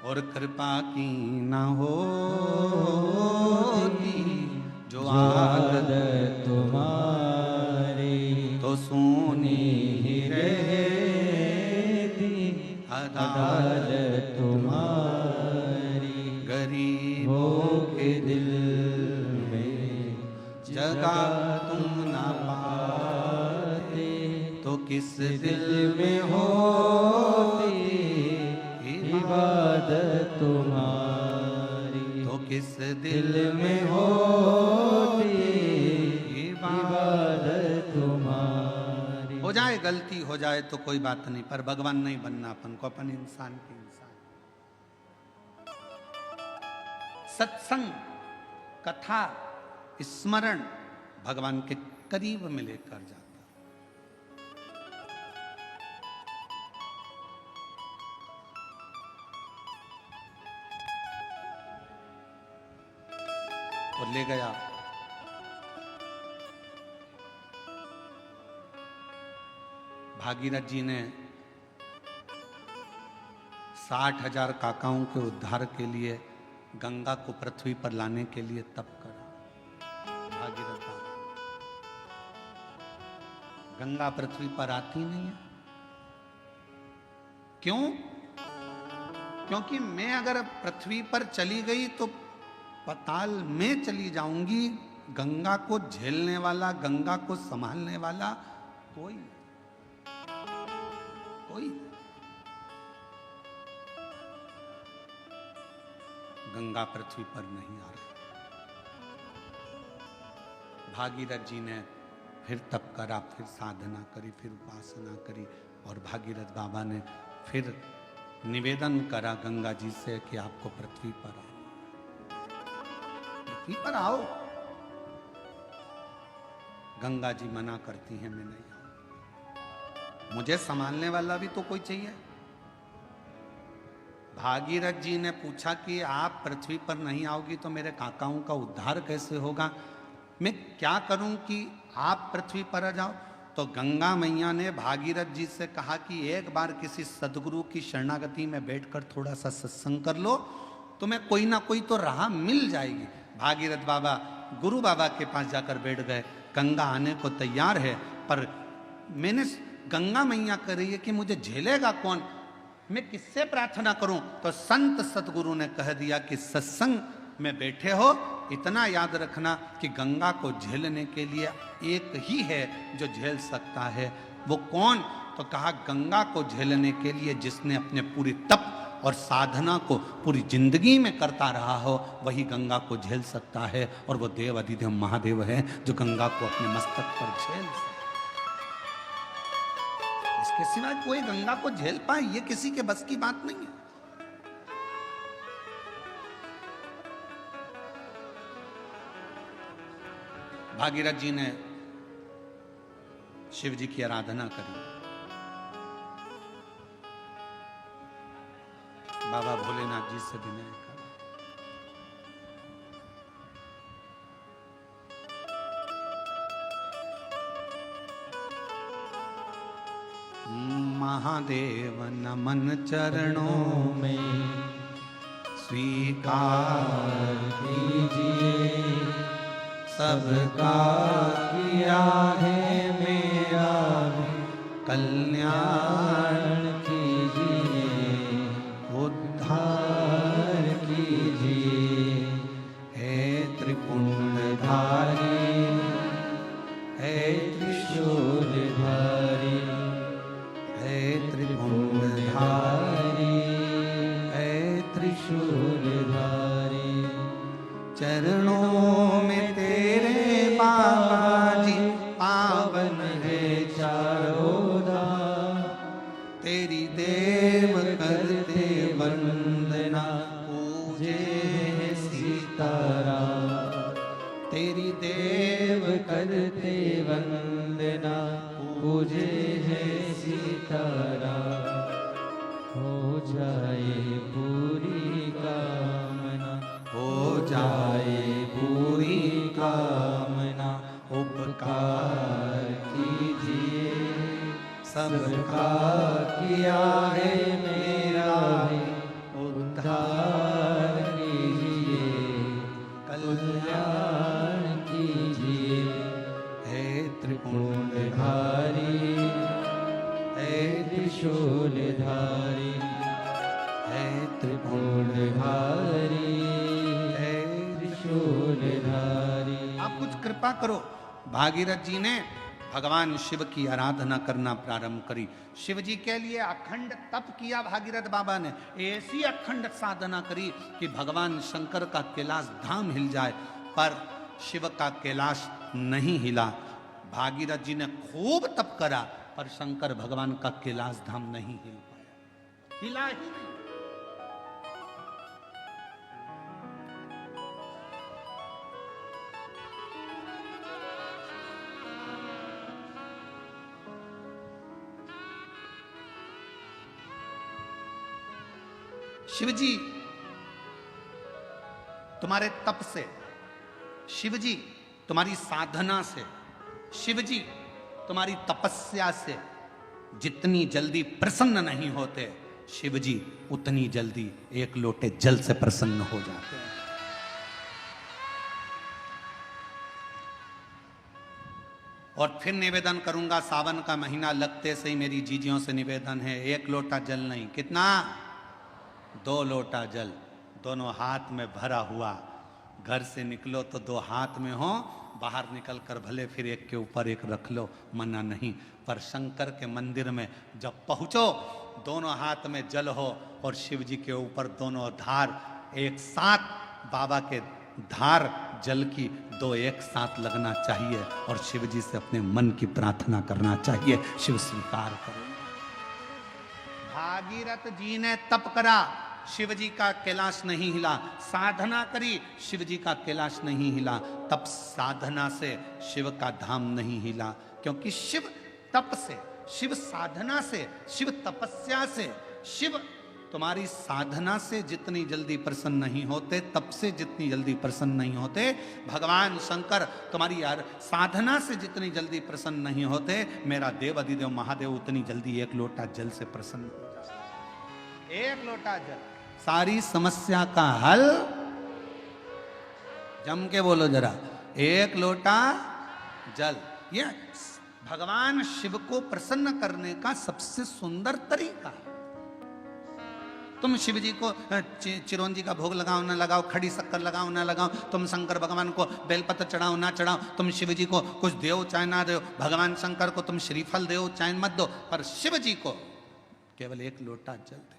और कृपा की न होती जो आदत तुम्हारी तो सोनी ही रहती अदालत तुम्हारी। गरीबों के दिल में जगह तुम न पाते तो किस दिल में होती इबादत तुम्हारी। तो किस दिल में होती इबादत तुम्हारी। हो जाए गलती हो जाए तो कोई बात नहीं, पर भगवान नहीं बनना अपन को, अपन इंसान के इंसान। सत्संग, कथा, स्मरण भगवान के करीब में लेकर जाता। और ले गया भागीरथ जी ने 60,000 काकाओं के उद्धार के लिए गंगा को पृथ्वी पर लाने के लिए तप करा। भागीरथ बाबा, गंगा पृथ्वी पर आती नहीं है। क्यों? क्योंकि मैं अगर पृथ्वी पर चली गई तो पाताल में चली जाऊंगी। गंगा को झेलने वाला, गंगा को संभालने वाला कोई गंगा पृथ्वी पर नहीं आ रही। भागीरथ जी ने फिर तप करा, फिर साधना करी, फिर उपासना करी, और भागीरथ बाबा ने फिर निवेदन करा गंगा जी से कि आपको पृथ्वी पर आओ, पृथ्वी पर आओ। गंगा जी मना करती हैं, मैं नहीं आऊं, मुझे संभालने वाला भी तो कोई चाहिए। भागीरथ जी ने पूछा कि आप पृथ्वी पर नहीं आओगी तो मेरे काकाओं का उद्धार कैसे होगा? मैं क्या करूं कि आप पृथ्वी पर आ जाओ? तो गंगा मैया ने भागीरथ जी से कहा कि एक बार किसी सदगुरु की शरणागति में बैठकर थोड़ा सा सत्संग कर लो, तुम्हें कोई ना कोई तो राह मिल जाएगी। भागीरथ बाबा गुरु बाबा के पास जाकर बैठ गए। गंगा आने को तैयार है, पर मैंने गंगा मैया कह रही है कि मुझे झेलेगा कौन, मैं किससे प्रार्थना करूं? तो संत सतगुरु ने कह दिया कि सत्संग में बैठे हो, इतना याद रखना कि गंगा को झेलने के लिए एक ही है जो झेल सकता है। वो कौन? तो कहा गंगा को झेलने के लिए जिसने अपने पूरी तप और साधना को पूरी जिंदगी में करता रहा हो, वही गंगा को झेल सकता है। और वो देव अधिदेव महादेव है जो गंगा को अपने मस्तक पर झेल सकता। इसके सिवाय कोई गंगा को झेल पाए ये किसी के बस की बात नहीं है। भागीरथ जी ने शिव जी की आराधना करी। बाबा भोलेनाथ जी से विनय करा। महादेव नमन चरणों में स्वीकार कीजिए, सबका किया है मेरा कल्याण कीजिए, उद्धार कीजिए। हे त्रिपुंडधारी, हे त्रिशूलधारी, हे त्रिपुंडधारी, हे त्रिशूलधारी। चरणों में तेरे बाबा जी पावन है चारों धाम। तेरी देव करते वंदना, पूजे सीताराम। तेरी देव करते वंदना, पूजे है सीताराम। हो जाए पूरी कामना, हो जाए पूरी कामना। उपकार कीजिए, सबका किया है मेरा उद्धार हे त्रिशूलधारी हे त्रिभुवनधारी हे त्रिशूलधारी। आप कुछ कृपा करो। भागीरथ जी ने भगवान शिव की आराधना करना प्रारंभ करी। शिव जी के लिए अखंड तप किया भागीरथ बाबा ने, ऐसी अखंड साधना करी कि भगवान शंकर का कैलाश धाम हिल जाए, पर शिव का कैलाश नहीं हिला। भागीरथ जी ने खूब तप करा, पर शंकर भगवान का कैलाश धाम नहीं हिल पाया, हिला ही नहीं। शिवजी तुम्हारे तप से, शिवजी तुम्हारी साधना से, शिवजी तुम्हारी तपस्या से जितनी जल्दी प्रसन्न नहीं होते, शिवजी उतनी जल्दी एक लोटे जल से प्रसन्न हो जाते हैं। और फिर निवेदन करूंगा, सावन का महीना लगते से ही मेरी जीजियों से निवेदन है, एक लोटा जल नहीं, कितना? 2 लोटा जल, दोनों हाथ में भरा हुआ। घर से निकलो तो 2 हाथ में हो, बाहर निकल कर भले फिर एक के ऊपर एक रख लो, मना नहीं। पर शंकर के मंदिर में जब पहुंचो, दोनों हाथ में जल हो और शिव जी के ऊपर दोनों धार एक साथ, बाबा के धार जल की 2 एक साथ लगना चाहिए और शिव जी से अपने मन की प्रार्थना करना चाहिए। शिव स्वीकार करो। भागीरथ जी ने तप करा, शिव जी का कैलाश नहीं हिला। साधना करी, शिव जी का कैलाश नहीं हिला। तप साधना से शिव का धाम नहीं हिला, क्योंकि शिव तप से, शिव साधना से, शिव तपस्या से, शिव तुम्हारी साधना से जितनी जल्दी प्रसन्न नहीं होते, तप से जितनी जल्दी प्रसन्न नहीं होते, भगवान शंकर तुम्हारी यार साधना से जितनी जल्दी प्रसन्न नहीं होते, मेरा देव अधिदेव महादेव उतनी जल्दी एक लोटा जल से प्रसन्न हो जाते। एक लोटा जल, सारी समस्या का हल। जम के बोलो जरा, एक लोटा जल। ये भगवान शिव को प्रसन्न करने का सबसे सुंदर तरीका है। तुम शिव जी को चिरौंजी का भोग लगाओ ना लगाओ, खड़ी शक्कर लगाओ ना लगाओ, तुम शंकर भगवान को बेलपत्र चढ़ाओ ना चढ़ाओ, तुम शिव जी को कुछ दो चाहे ना दो, भगवान शंकर को तुम श्रीफल दो चाहे मत दो, पर शिव जी को केवल एक लोटा जल दे।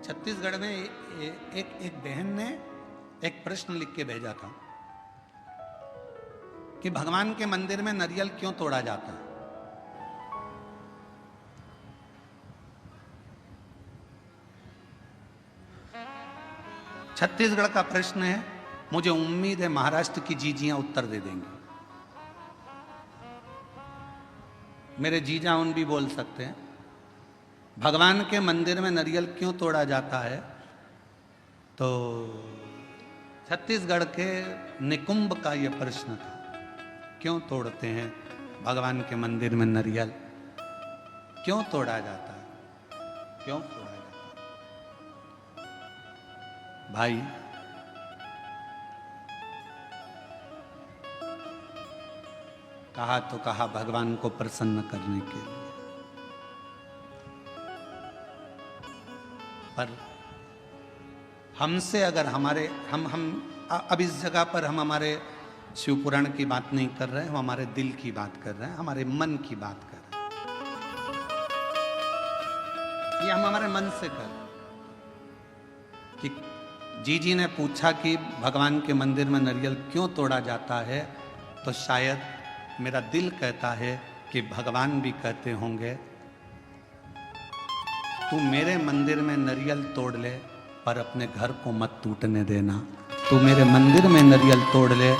'छत्तीसगढ़ में एक बहन ने एक प्रश्न लिख के भेजा था कि भगवान के मंदिर में नारियल क्यों तोड़ा जाता है। छत्तीसगढ़ का प्रश्न है, मुझे उम्मीद है महाराष्ट्र की जीजियां उत्तर दे देंगे। मेरे जीजा उन भी बोल सकते हैं, भगवान के मंदिर में नारियल क्यों तोड़ा जाता है। तो छत्तीसगढ़ के निकुंभ का यह प्रश्न था, क्यों तोड़ते हैं भगवान के मंदिर में नारियल, क्यों तोड़ा जाता है, क्यों तोड़ा जाता है। भाई कहा तो कहा भगवान को प्रसन्न करने के लिए, पर हमसे अगर हमारे हम अब इस जगह पर हम हमारे शिव पुराण की बात नहीं कर रहे हैं, हम हमारे दिल की बात कर रहे हैं, हमारे मन की बात कर रहे हैं। ये हम हमारे मन से कर रहे हैं कि जीजी ने पूछा कि भगवान के मंदिर में नारियल क्यों तोड़ा जाता है, तो शायद मेरा दिल कहता है कि भगवान भी कहते होंगे, तू मेरे मंदिर में नारियल तोड़ ले पर अपने घर को मत टूटने देना, तू मेरे मंदिर में नारियल तोड़ ले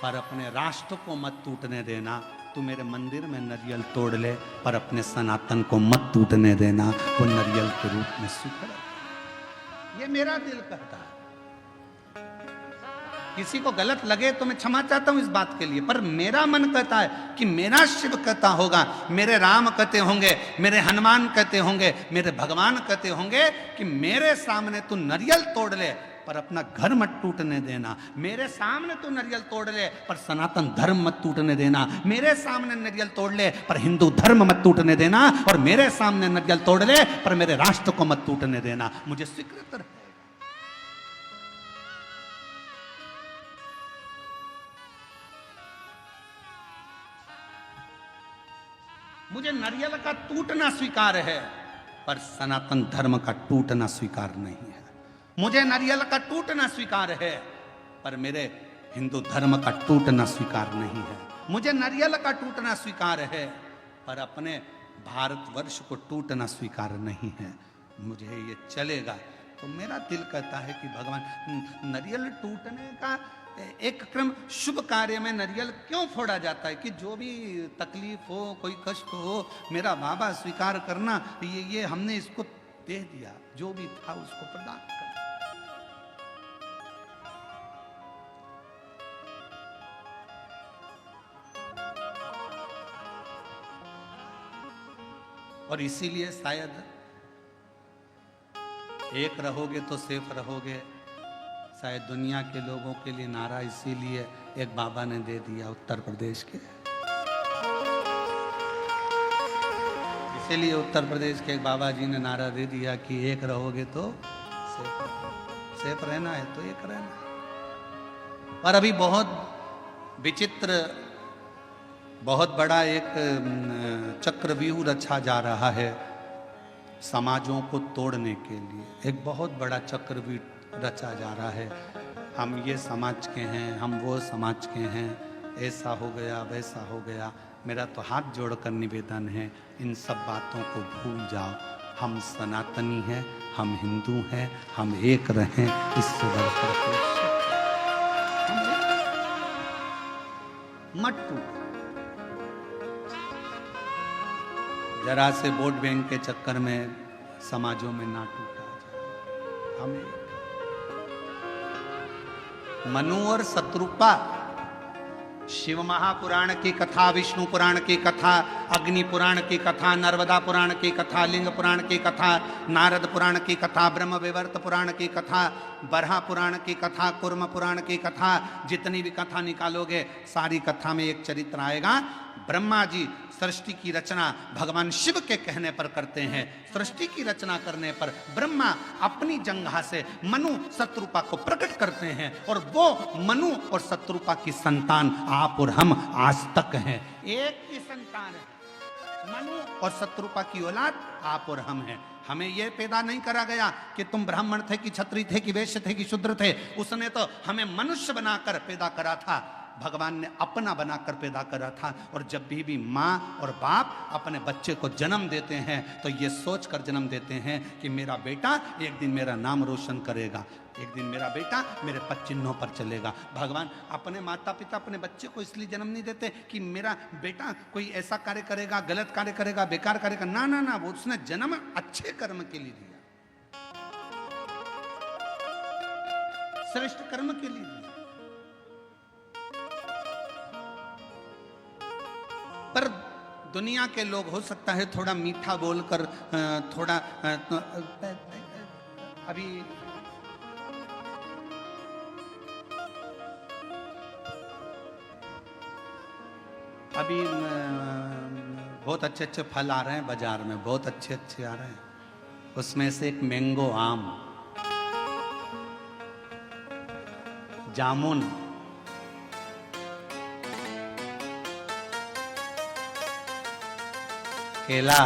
पर अपने राष्ट्र को मत टूटने देना, तू मेरे मंदिर में नारियल तोड़ ले पर अपने सनातन को मत टूटने देना, वो नारियल के रूप में सुखड़। ये मेरा दिल कहता है। किसी को गलत लगे तो मैं क्षमा चाहता हूं इस बात के लिए, पर मेरा मन कहता है कि मेरा शिव कहता होगा, मेरे राम कहते होंगे, मेरे हनुमान कहते होंगे, मेरे भगवान कहते होंगे कि मेरे सामने तू नारियल तोड़ ले पर अपना घर मत टूटने देना, मेरे सामने तू नारियल तोड़ ले पर सनातन धर्म मत टूटने देना, मेरे सामने नारियल तोड़ ले पर हिंदू धर्म मत टूटने देना, और मेरे सामने नारियल तोड़ ले पर मेरे राष्ट्र को मत टूटने देना। मुझे स्वीकृत है। मुझे नारियल का टूटना स्वीकार है पर सनातन धर्म का टूटना स्वीकार नहीं है। मुझे नारियल का टूटना स्वीकार है पर मेरे हिंदू धर्म का टूटना स्वीकार नहीं है। मुझे नारियल का टूटना स्वीकार है पर अपने भारतवर्ष को टूटना स्वीकार नहीं है। मुझे ये चलेगा तो मेरा दिल कहता है कि भगवान, नारियल टूटने का एक क्रम, शुभ कार्य में नारियल क्यों फोड़ा जाता है कि जो भी तकलीफ हो, कोई कष्ट हो, मेरा बाबा स्वीकार करना, ये हमने इसको दे दिया, जो भी था उसको प्रदान कर। और इसीलिए शायद एक रहोगे तो सेफ रहोगे, शायद दुनिया के लोगों के लिए नारा इसीलिए एक बाबा ने दे दिया उत्तर प्रदेश के, इसीलिए उत्तर प्रदेश के एक बाबा जी ने नारा दे दिया कि एक रहोगे तो सेफ रहना है तो एक रहना है। पर अभी बहुत विचित्र, बहुत बड़ा एक चक्रव्यूह रचा जा रहा है समाजों को तोड़ने के लिए। एक बहुत बड़ा चक्रव्यूह रचा जा रहा है। हम ये समाज के हैं, हम वो समाज के हैं, ऐसा हो गया वैसा हो गया। मेरा तो हाथ जोड़कर निवेदन है, इन सब बातों को भूल जाओ। हम सनातनी हैं, हम हिंदू हैं, हम एक रहें, इससे बढ़कर मत टूटो। जरा से वोट बैंक के चक्कर में समाजों में ना टूटा जाए। हमें मनु और शत्रुपा, शिव महापुराण की कथा, विष्णु पुराण की कथा, अग्नि पुराण की कथा, नर्मदा पुराण की कथा, लिंग पुराण की कथा, नारद पुराण की कथा, ब्रह्म विवर्त पुराण की कथा, बरहा पुराण की कथा, कुर्म पुराण की कथा, जितनी भी कथा निकालोगे सारी कथा में एक चरित्र आएगा। ब्रह्मा जी सृष्टि की रचना भगवान शिव के कहने पर करते हैं। सृष्टि की रचना करने पर ब्रह्मा अपनी जंघा से मनु शत्रुपा को प्रकट करते हैं, और वो मनु और शत्रुपा की संतान आप और हम आज तक हैं। एक ही संतान है, मनु और शत्रुपा की औलाद आप और हम हैं। हमें यह पैदा नहीं करा गया कि तुम ब्राह्मण थे कि क्षत्रिय थे कि वैश्य थे कि शूद्र थे। उसने तो हमें मनुष्य बनाकर पैदा करा था, भगवान ने अपना बनाकर पैदा करा था। और जब भी माँ और बाप अपने बच्चे को जन्म देते हैं तो ये सोचकर जन्म देते हैं कि मेरा बेटा एक दिन मेरा नाम रोशन करेगा, एक दिन मेरा बेटा मेरे पद चिन्हों पर चलेगा। भगवान अपने माता पिता अपने बच्चे को इसलिए जन्म नहीं देते कि मेरा बेटा कोई ऐसा कार्य करेगा, गलत कार्य करेगा, बेकार करेगा। ना ना ना, वो उसने जन्म अच्छे कर्म के लिए दिया, श्रेष्ठ कर्म के लिए दिया। पर दुनिया के लोग हो सकता है थोड़ा मीठा बोलकर, थोड़ा अभी बहुत अच्छे अच्छे फल आ रहे हैं बाजार में, बहुत अच्छे अच्छे आ रहे हैं। उसमें से एक मैंगो आम, जामुन, केला,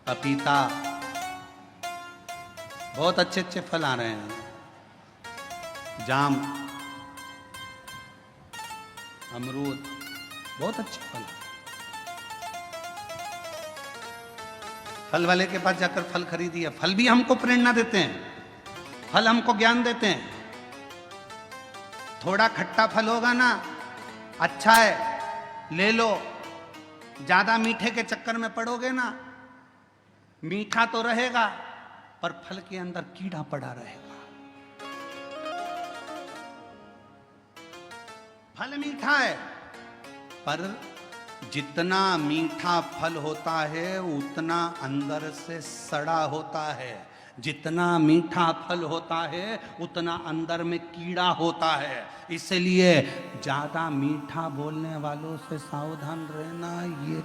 पपीता, बहुत अच्छे अच्छे फल आ रहे हैं। जाम, अमरूद, बहुत अच्छे फल। फल वाले के पास जाकर फल खरीदिए। फल भी हमको प्रेरणा देते हैं, फल हमको ज्ञान देते हैं। थोड़ा खट्टा फल होगा ना, अच्छा है, ले लो। ज्यादा मीठे के चक्कर में पड़ोगे ना, मीठा तो रहेगा पर फल के अंदर कीड़ा पड़ा रहेगा। फल मीठा है, पर जितना मीठा फल होता है उतना अंदर से सड़ा होता है। जितना मीठा फल होता है उतना अंदर में कीड़ा होता है। इसलिए ज्यादा मीठा बोलने वालों से सावधान रहना। ये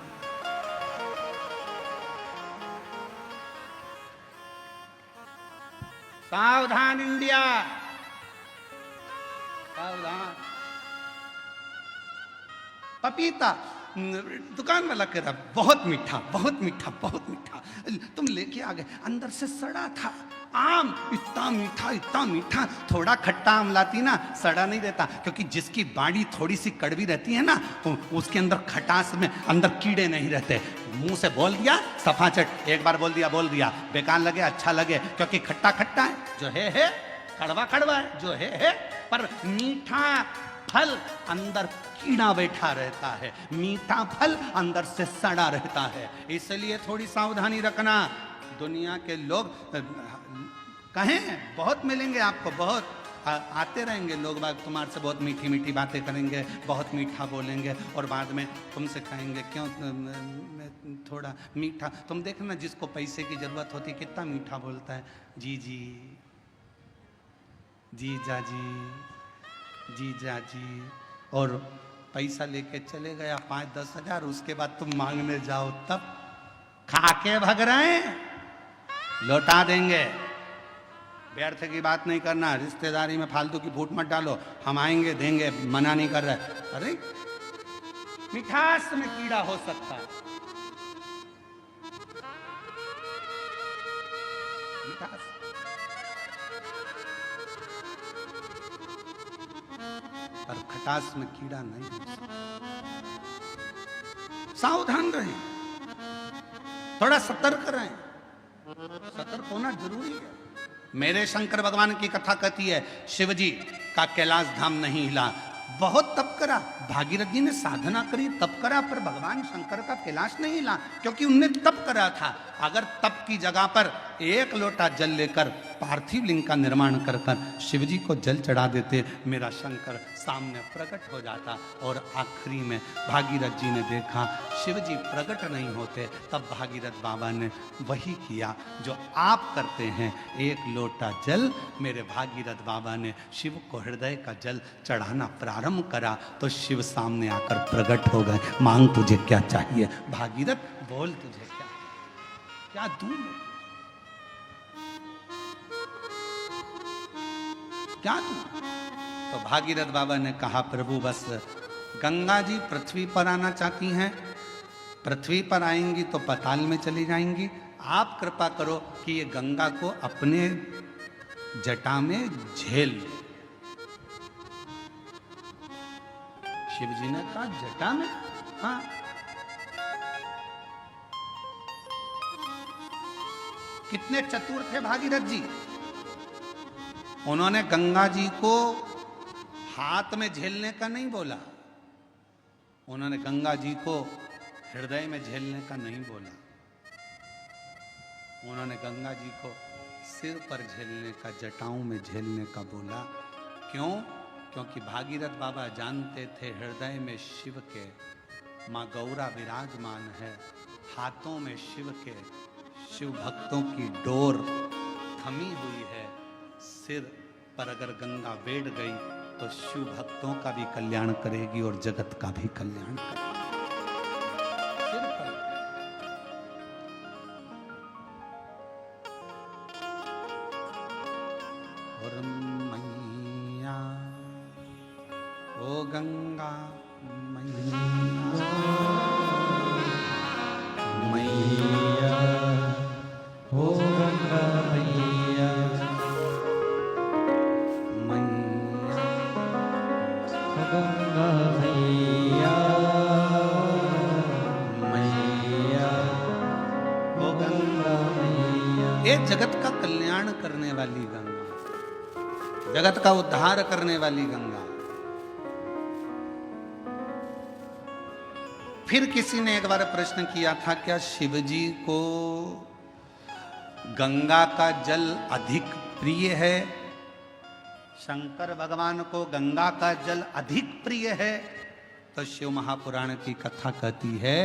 सावधान इंडिया, सावधान। पपीता दुकान वाला कह रहा बहुत मीठा, बहुत मीठा, बहुत मीठा। तुम लेके आ गए, अंदर से सड़ा था। आम इतना मीठा, इतना मीठा। थोड़ा खट्टा आम लाती ना, सड़ा नहीं रहता, क्योंकि जिसकी बाड़ी थोड़ी सी कड़वी रहती है ना, उसके अंदर खटास में अंदर कीड़े नहीं रहते। मुंह से बोल दिया सफाचट, एक बार बोल दिया, बेकार लगे अच्छा लगे, क्योंकि खट्टा खट्टा है, जो है कड़वा कड़वा है, जो है। पर मीठा फल अंदर कीड़ा बैठा रहता है, मीठा फल अंदर से सड़ा रहता है। इसलिए थोड़ी सावधानी रखना। दुनिया के लोग कहें बहुत मिलेंगे आपको, बहुत आते रहेंगे लोग बाग, तुम्हारे से बहुत मीठी मीठी बातें करेंगे, बहुत मीठा बोलेंगे, और बाद में तुमसे कहेंगे क्यों थोड़ा मीठा। तुम देखना जिसको पैसे की जरूरत होती कितना मीठा बोलता है, जी जी, जीजा जी, जीजा जी। और पैसा लेके चले गया 5-10 हजार, उसके बाद तुम मांगने जाओ तब खाके भग रहे हैं, लौटा देंगे। व्यर्थ की बात नहीं करना, रिश्तेदारी में फालतू की फूट मत डालो। हम आएंगे देंगे, मना नहीं कर रहे। अरे मिठास में कीड़ा हो सकता है, मिठास। पर खटास में कीड़ा नहीं हो सकता। सावधान रहें, थोड़ा सतर्क रहें। सतर्क होना जरूरी है। मेरे शंकर भगवान की कथा कहती है, शिवजी का कैलाश धाम नहीं हिला। बहुत तप करा, भागीरथ जी ने साधना करी, तप करा, पर भगवान शंकर का कैलाश नहीं हिला, क्योंकि उनने तप करा था। अगर तप की जगह पर एक लोटा जल लेकर पार्थिव लिंग का निर्माण कर कर शिवजी को जल चढ़ा देते, मेरा शंकर सामने प्रकट हो जाता। और आखिरी में भागीरथ जी ने देखा शिवजी प्रकट नहीं होते, तब भागीरथ बाबा ने वही किया जो आप करते हैं। एक लोटा जल मेरे भागीरथ बाबा ने शिव को हृदय का जल चढ़ाना प्रारंभ करा, तो शिव सामने आकर प्रकट हो गए। मांग तुझे क्या चाहिए भागीरथ, बोल तुझे क्या दूं, क्या दूं। तो भागीरथ बाबा ने कहा, प्रभु बस गंगा जी पृथ्वी पर आना चाहती हैं, पृथ्वी पर आएंगी तो पाताल में चली जाएंगी। आप कृपा करो कि ये गंगा को अपने जटा में झेल ले। शिव जी ने कहा जटा में, हाँ। कितने चतुर थे भागीरथ जी, उन्होंने गंगा जी को हाथ में झेलने का नहीं बोला, उन्होंने गंगा जी को हृदय में झेलने का नहीं बोला, उन्होंने गंगा जी को सिर पर झेलने का, जटाओं में झेलने का बोला। क्यों? क्योंकि भागीरथ बाबा जानते थे हृदय में शिव के माँ गौरा विराजमान है, हाथों में शिव के, शिव भक्तों की डोर थमी हुई है। सिर पर अगर गंगा बैठ गई तो शिव भक्तों का भी कल्याण करेगी और जगत का भी कल्याण करेगी। सिर पर और मैया ओ गंगा मैया, मैया ओ गंगा मैया, गंगा मैया, मैया ओ गंगा मैया। ये जगत का कल्याण करने वाली गंगा, जगत का उद्धार करने वाली गंगा। फिर किसी ने एक बार प्रश्न किया था, क्या शिवजी को गंगा का जल अधिक प्रिय है शंकर भगवान को गंगा का जल अधिक प्रिय है, तो शिव महापुराण की कथा कहती है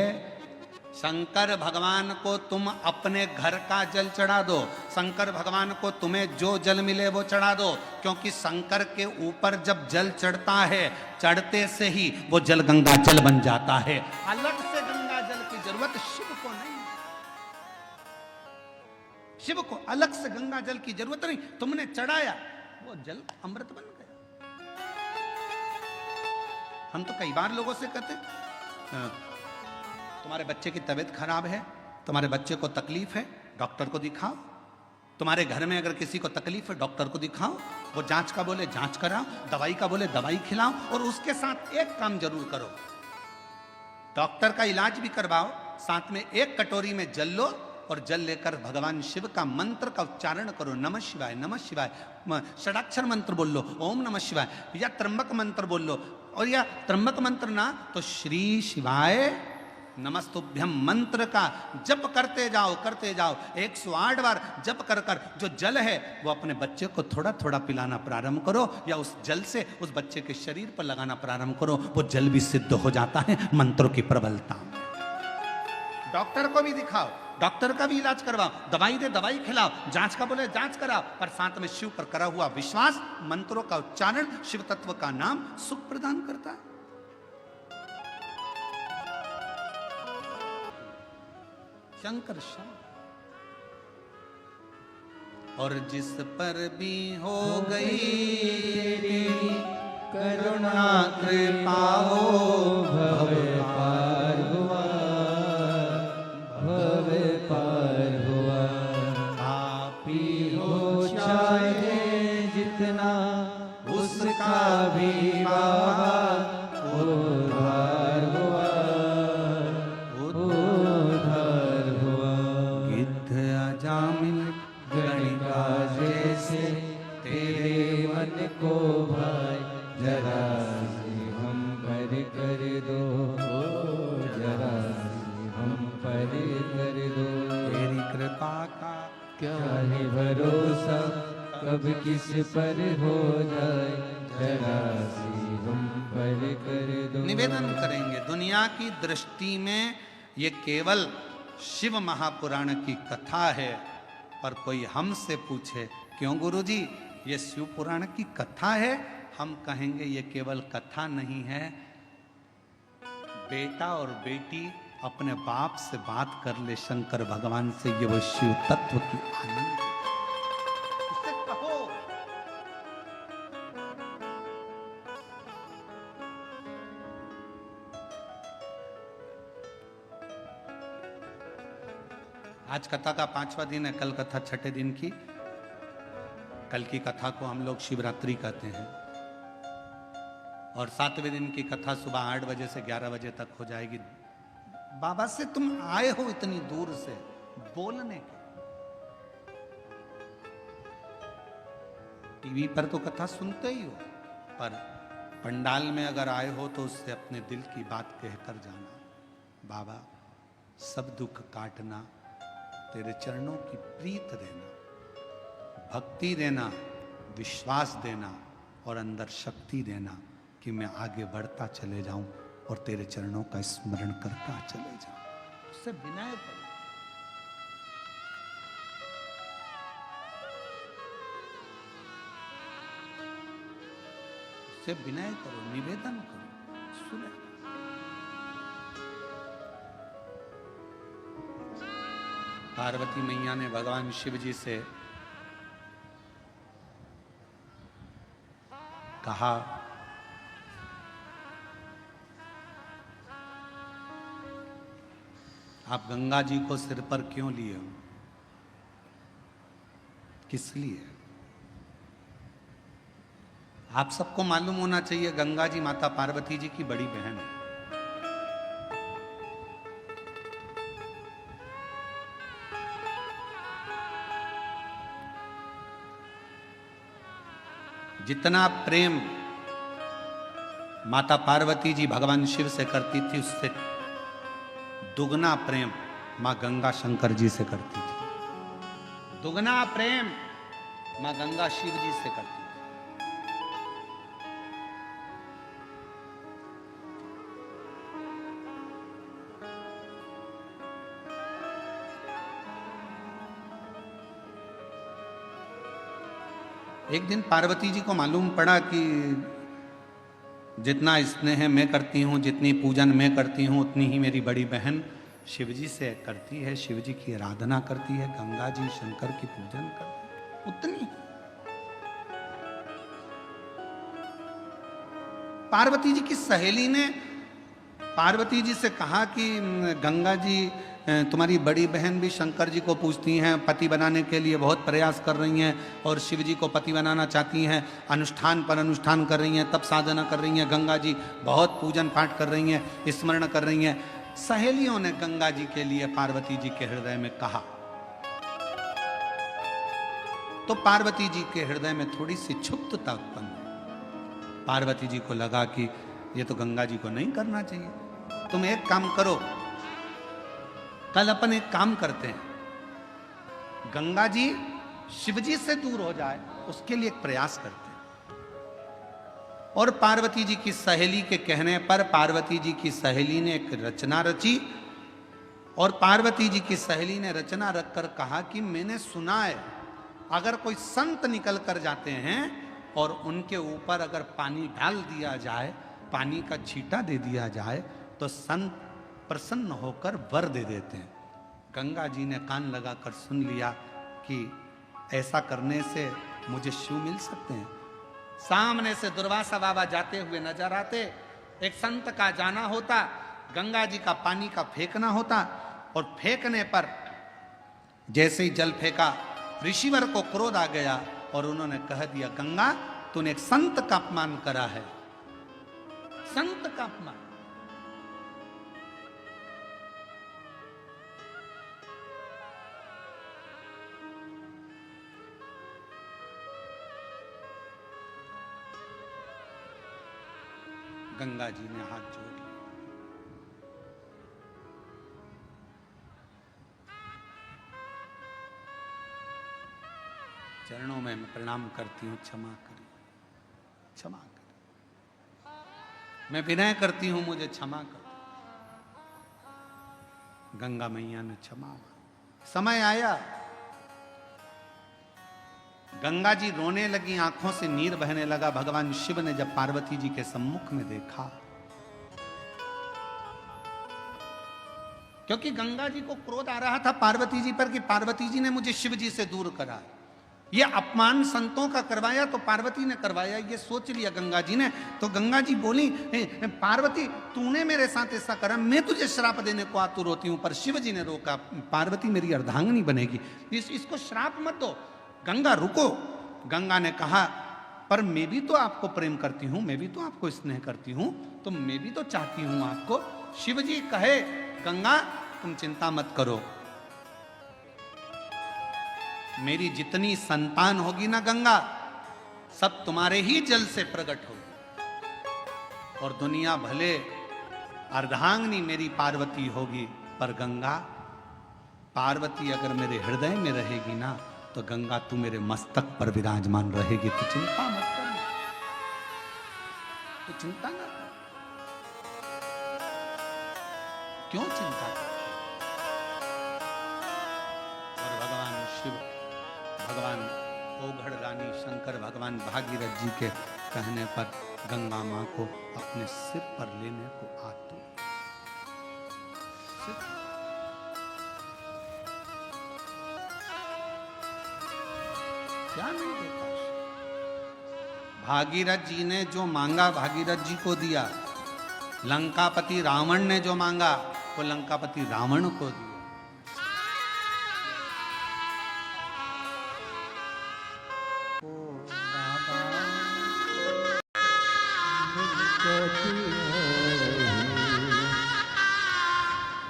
शंकर भगवान को तुम अपने घर का जल चढ़ा दो, शंकर भगवान को तुम्हें जो जल मिले वो चढ़ा दो, क्योंकि शंकर के ऊपर जब जल चढ़ता है, चढ़ते से ही वो जल गंगा जल बन जाता है। अलग से गंगा जल की जरूरत शिव को नहीं, शिव को अलग से गंगा जल की जरूरत नहीं, तुमने चढ़ाया वो जल अमृत बन गया। हम तो कई बार लोगों से कहते तुम्हारे बच्चे की तबीयत खराब है, तुम्हारे बच्चे को तकलीफ है, डॉक्टर को दिखाओ। तुम्हारे घर में अगर किसी को तकलीफ है, डॉक्टर को दिखाओ। वो जांच का बोले जांच कराओ, दवाई का बोले दवाई खिलाओ, और उसके साथ एक काम जरूर करो, डॉक्टर का इलाज भी करवाओ, साथ में एक कटोरी में जल लो और जल लेकर भगवान शिव का मंत्र का उच्चारण करो। नमः शिवाय, नमः शिवाय, षडाक्षर मंत्र बोल लो, ओम नमः शिवाय, या त्र्यंबक मंत्र बोल लो, और या त्र्यंबक मंत्र ना तो श्री शिवाय नमस्तुभ्यम मंत्र का जप करते जाओ 108 बार जप कर कर जो जल है वो अपने बच्चे को थोड़ा थोड़ा पिलाना प्रारंभ करो, या उस जल से उस बच्चे के शरीर पर लगाना प्रारंभ करो। वो जल भी सिद्ध हो जाता है मंत्रों की प्रबलता में। डॉक्टर को भी दिखाओ, डॉक्टर का भी इलाज करवाओ, दवाई दे दवाई खिलाओ, जांच का बोले जांच कराओ, पर साथ में शिव पर करा हुआ विश्वास, मंत्रों का उच्चारण, शिव तत्व का नाम सुख प्रदान करता है। शंकर शंकर, और जिस पर भी हो गई करुणा कृपा हो, भव पार हुआ, भव पार हुआ। आप ही हो चाहे जितना उसका भी बाबा, उद्धार हुआ, उद्धार हुआ। गिद्ध अजामिल गणिका जैसे तेरे मन को भाई, जरा सी हम पर कर दो, जरा सी हम पर कर दो। तेरी कृपा का क्या है भरोसा कब किस पर हो जाए, जरा सी हम पर कर दो। निवेदन करेंगे, दुनिया की दृष्टि में ये केवल शिव महापुराण की कथा है, पर कोई हमसे पूछे क्यों गुरुजी ये शिव पुराण की कथा है, हम कहेंगे ये केवल कथा नहीं है। बेटा और बेटी अपने बाप से बात कर ले शंकर भगवान से, ये वो शिव तत्व की आनंद है। उससे कहो आज कथा का 5वां दिन है, कल कथा 6ठे दिन की। कल की कथा को हम लोग शिवरात्रि कहते हैं, और 7वें दिन की कथा सुबह 8 बजे से 11 बजे तक हो जाएगी। बाबा से तुम आए हो इतनी दूर से बोलने के, टीवी पर तो कथा सुनते ही हो, पर पंडाल में अगर आए हो तो उससे अपने दिल की बात कहकर जाना। बाबा सब दुख काटना, तेरे चरणों की प्रीत देना, भक्ति देना, विश्वास देना, और अंदर शक्ति देना कि मैं आगे बढ़ता चले जाऊं और तेरे चरणों का स्मरण करता चले जाऊं। उससे विनय करो, उससे विनय करो, निवेदन करो, सुने। पार्वती मैया ने भगवान शिव जी से कहा, आप गंगा जी को सिर पर क्यों लिए हो, किस लिए? आप सबको मालूम होना चाहिए गंगा जी माता पार्वती जी की बड़ी बहन है। जितना प्रेम माता पार्वती जी भगवान शिव से करती थी, उससे दुगना प्रेम मां गंगा शंकर जी से करती थी। दुगना प्रेम मां गंगा शिव जी से करती थी। एक दिन पार्वती जी को मालूम पड़ा कि जितना स्नेह मैं करती हूँ, जितनी पूजन मैं करती हूँ, उतनी ही मेरी बड़ी बहन शिवजी से करती है, शिवजी की आराधना करती है, गंगा जी शंकर की पूजन करती है, उतनी। पार्वती जी की सहेली ने पार्वती जी से कहा कि गंगा जी तुम्हारी बड़ी बहन भी शंकर जी को पूजती हैं, पति बनाने के लिए बहुत प्रयास कर रही हैं और शिव जी को पति बनाना चाहती हैं, अनुष्ठान पर अनुष्ठान कर रही हैं, तप साधना कर रही हैं, गंगा जी बहुत पूजन पाठ कर रही हैं, स्मरण कर रही हैं। सहेलियों ने गंगा जी के लिए पार्वती जी के हृदय में कहा, तो पार्वती जी के हृदय में थोड़ी सी क्षुब्धता उत्पन्न हुई। पार्वती जी को लगा कि ये तो गंगा जी को नहीं करना चाहिए, तुम एक काम करो, कल अपन एक काम करते हैं, गंगा जी शिवजी से दूर हो जाए उसके लिए एक प्रयास करते हैं। और पार्वती जी की सहेली के कहने पर पार्वती जी की सहेली ने एक रचना रची और पार्वती जी की सहेली ने रचना रखकर कहा कि मैंने सुना है अगर कोई संत निकल कर जाते हैं और उनके ऊपर अगर पानी डाल दिया जाए, पानी का छींटा दे दिया जाए तो संत प्रसन्न होकर वर दे देते हैं। गंगा जी ने कान लगाकर सुन लिया कि ऐसा करने से मुझे शिव मिल सकते हैं। सामने से दुर्वासा बाबा जाते हुए नजर आते, एक संत का जाना होता, गंगा जी का पानी का फेंकना होता और फेंकने पर जैसे ही जल फेंका ऋषिवर को क्रोध आ गया और उन्होंने कह दिया, गंगा तूने एक संत का अपमान करा है, संत का अपमान। गंगा जी ने हाथ जोड़ लिया। चरणों में मैं प्रणाम करती हूं, क्षमा करिए, क्षमा करिए, मैं विनय करती हूं, मुझे क्षमा कर। गंगा मैया ने क्षमा। समय आया, गंगा जी रोने लगी, आंखों से नीर बहने लगा। भगवान शिव ने जब पार्वती जी के सम्मुख में देखा, क्योंकि गंगा जी को क्रोध आ रहा था पार्वती जी पर कि पार्वती जी ने मुझे शिव जी से दूर करा, ये अपमान संतों का करवाया तो पार्वती ने करवाया, ये सोच लिया गंगा जी ने। तो गंगा जी बोली, पार्वती तूने मेरे साथ ऐसा करा, मैं तुझे श्राप देने को आतुर होती हूं, पर शिव जी ने रोका, पार्वती मेरी अर्धांगिनी बनेगी, इसको श्राप मत दो। गंगा रुको। गंगा ने कहा, पर मैं भी तो आपको प्रेम करती हूं, मैं भी तो आपको स्नेह करती हूं, तो मैं भी तो चाहती हूं आपको। शिव जी कहे, गंगा तुम चिंता मत करो, मेरी जितनी संतान होगी ना गंगा, सब तुम्हारे ही जल से प्रकट होगी और दुनिया भले अर्धांगिनी मेरी पार्वती होगी, पर गंगा पार्वती अगर मेरे हृदय में रहेगी ना, तो गंगा तू मेरे मस्तक पर विराजमान रहेगी। तू चिंता मत कर, तू चिंता ना कर। क्यों चिंता कर? और भगवान शिव, भगवान ओघड़ रानी शंकर, भगवान भागीरथ जी के कहने पर गंगा मां को अपने सिर पर लेने को आतुर। क्या नहीं देता? भागीरथ जी ने जो मांगा भागीरथ जी को दिया, लंकापति रावण ने जो मांगा वो लंकापति रावण को दिया।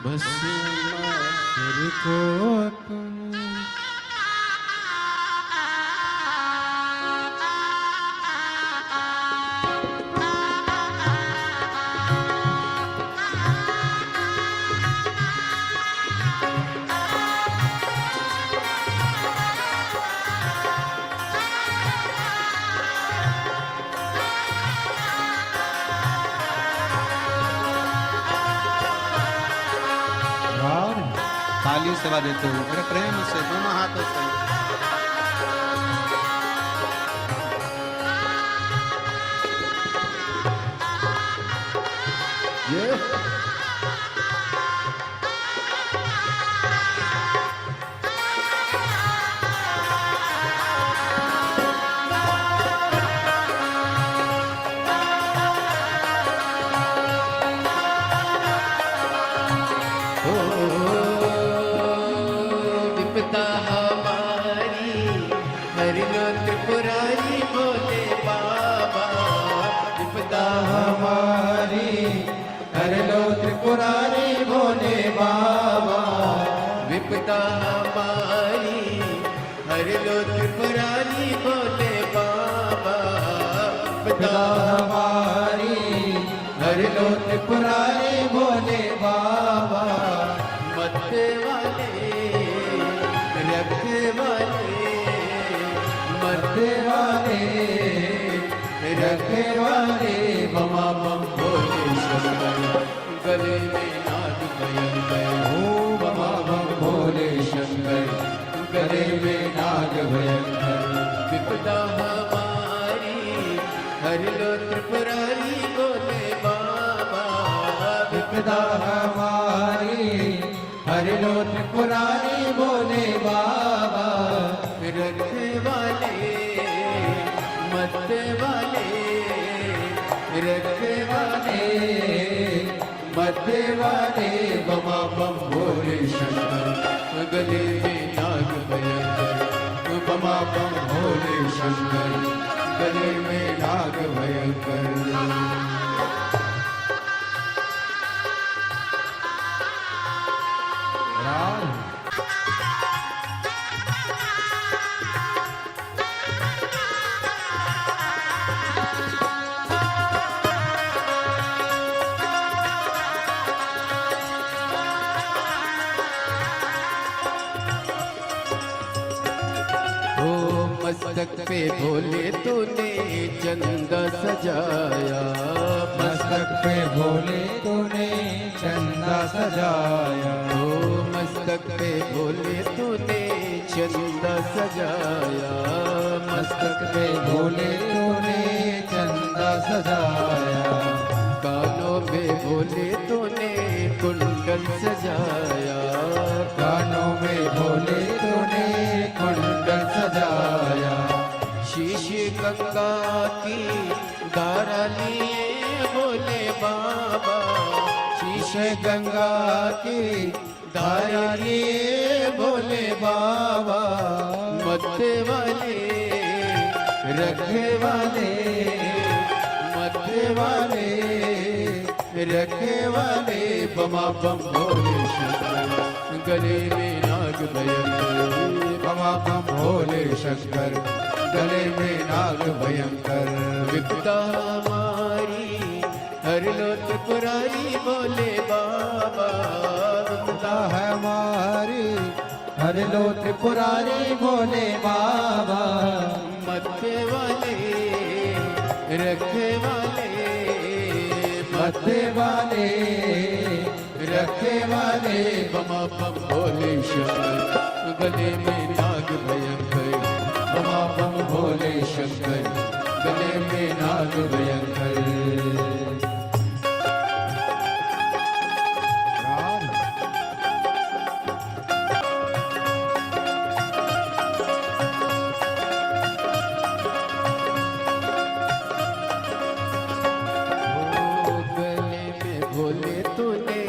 बस मार को तुम ताली सेवा देते हुए, बड़े प्रेम से दोनों हाथों से हर लो त्रिपुरारी बोले बाबा विपदा हमारी हर लो त्रिपुरारी भोले बाबा विपदा हमारी हर लो त्रिपुरारी बोले बाबा विपदा हमारी हर लो त्रिपुरारी भोले बाबा मत्ते वाले रखने वाले मरते वाले रखे वाले ममा बम भोले शंकर गले में नाग भयंकर ओ बाबा बम भोले शंकर गले में नाग भयंकर विपदा हमारी हर लो त्रिपुरारी बोले बाबा विपदा हमारी हर लो त्रिपुरारी भोले बाबा रखने वाले मत्ते वाले रखे वाले मरते वाले बाबा बम भोले शंकर गले में नाग भयंकर बाबा बम भोले शंकर गले में नाग भयंकर राम ओ मस्तक पे भोले तूने चंदा सजाया मस्तक पे भोले तूने चंदा सजाया ओ मस्तक पे भोले तूने चंदा सजाया मस्तक पे भोले तूने चंदा सजाया कानों में भोले तूने कुंडल सजाया कानों में भोले तूने कुंडल सजाया शीश गंगा की धारा लिए भोले बाबा शीश गंगा की धारा लिए भोले बाबा मत्ते वाले रखे वाले मत्ते वाले रखे वाले बमा बम भोले शंकर गले में नाग भयंकर बमा बम भोले शंकर गले में नाग भयंकर विपदा हमारी हर लो त्रिपुरारी बोले बाबा विपदा है हमारी हर लो त्रिपुरारी भोले बाबा मत्ते वाले रखे वाले मरते वाले रखे वाले बमा बम भोले शंकर गले में नाग भयंकर बमा बम भोले शंकर गले में नाग भयंकर राम ओ गले में भोले तूने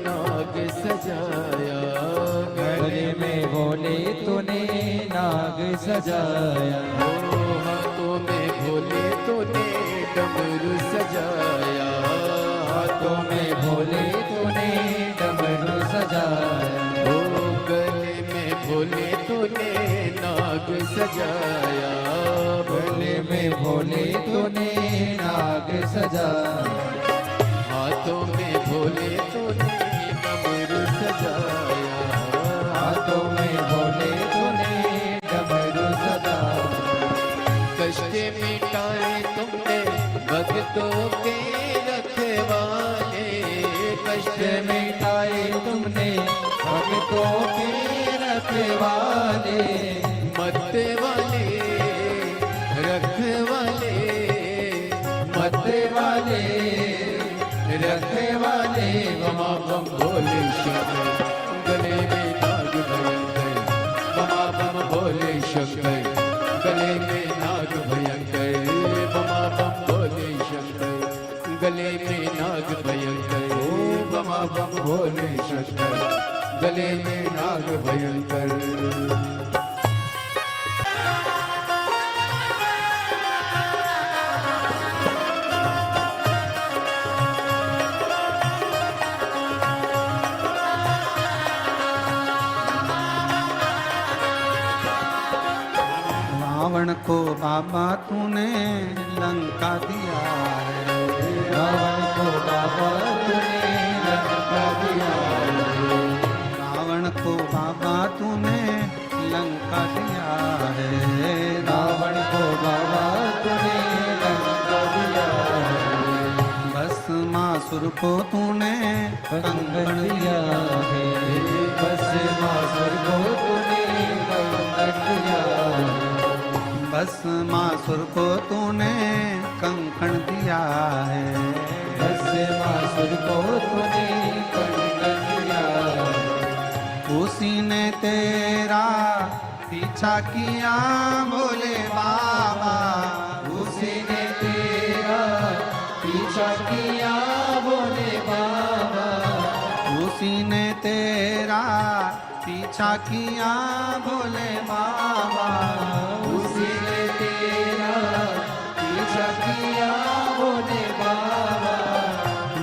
नाग सजाया गले में भोले तूने नाग सजाया ओ हाथों में भोले तूने डमरू सजाया हाथों में भोले तूने डमरू सजाया ओ गले में भोले तूने नाग सजाया गले में भोले तूने नाग सजाया हाथों में भोले तूने डमरू सजाया हाथों में भोले तूने डमरू सजाया कष्ट मिटाए तुमने भक्तों के रखवाले कष्ट मिटाए तुमने भक्तों के रखवाले मत्ते वाले रखवाले मरते वाले रखे वाले बमा बम भोले शंकर गले में नाग भयंकर बमा बम भोले शंकर गले में नाग भयंकर बमा बम भोले शंकर गले में नाग भयंकर बमा बम भोले शंकर गले में नाग भयंकर रावण को बाबा तूने लंका दिया है, रावण को बाबा तूने लंका दिया है, रावण को बाबा तूने लंका दिया है, रावण को बाबा तूने लंका दिया है, भस्मासुर को तूने कंगन दिया है, भस्मासुर को तूने कंगन दिया है, भस्मासुर को तूने कंकण दिया है, भस्मासुर को तूने कंगन दिया है, उसी ने तेरा पीछा किया भोले बाबा, उसी ने तेरा पीछा किया भोले बाबा, उसी ने तेरा पीछा किया भोले बाबा, उसी ने तेरा पीछा किया भोले बाबा,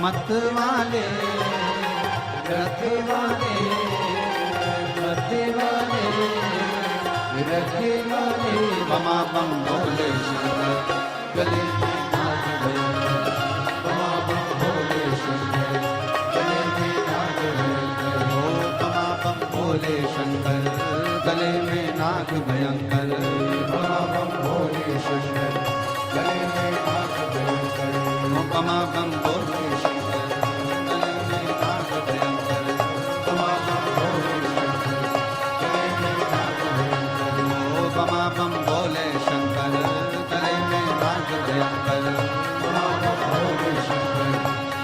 मत वाले रथ वाले मत वाले रथ वाले, बमा बम भोले शंकर गले में नाग भयंकर, बमा बम भोले शंकर गले में नाग भयंकर, हो बमा बम भोले शंकर गले में नाग भयंकर, बमा बम भोले शंकर गले में नाग भयंकर, हो बमा बम भोले शंकर गले में नाग भयंकर, बमा बम भोले शंकर गले में नाग भयंकर, हो बमा बम भोले शंकर गले में नाग भयंकर, बमा बम भोले शंकर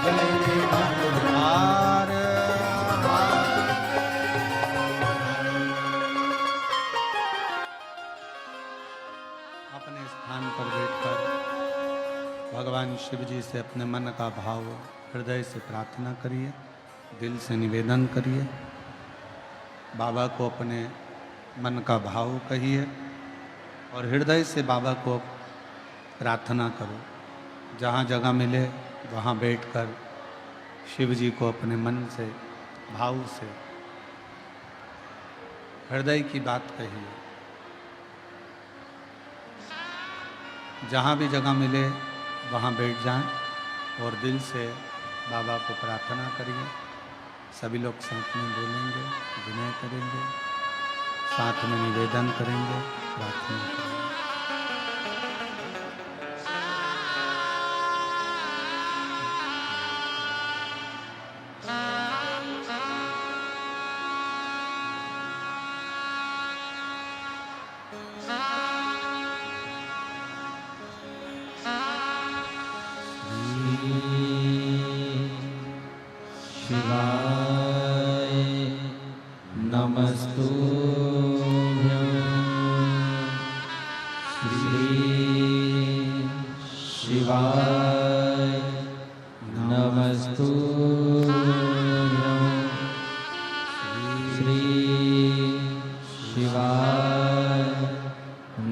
गले में नाग भयंकर। हार अपने स्थान पर बैठकर भगवान शिव जी से अपने मन का भाव हृदय से प्रार्थना करिए, दिल से निवेदन करिए, बाबा को अपने मन का भाव कहिए और हृदय से बाबा को प्रार्थना करो। जहाँ जगह मिले वहाँ बैठकर शिव जी को अपने मन से भाव से हृदय की बात कहिए। जहाँ भी जगह मिले वहाँ बैठ जाएं और दिल से बाबा को प्रार्थना करिए। सभी लोग साथ में बोलेंगे, विनय करेंगे, साथ में निवेदन करेंगे, प्रार्थना करेंगे। शिवाय नमस्तुभ्यं, श्री शिवाय नमस्तुभ्यं, श्री शिवाय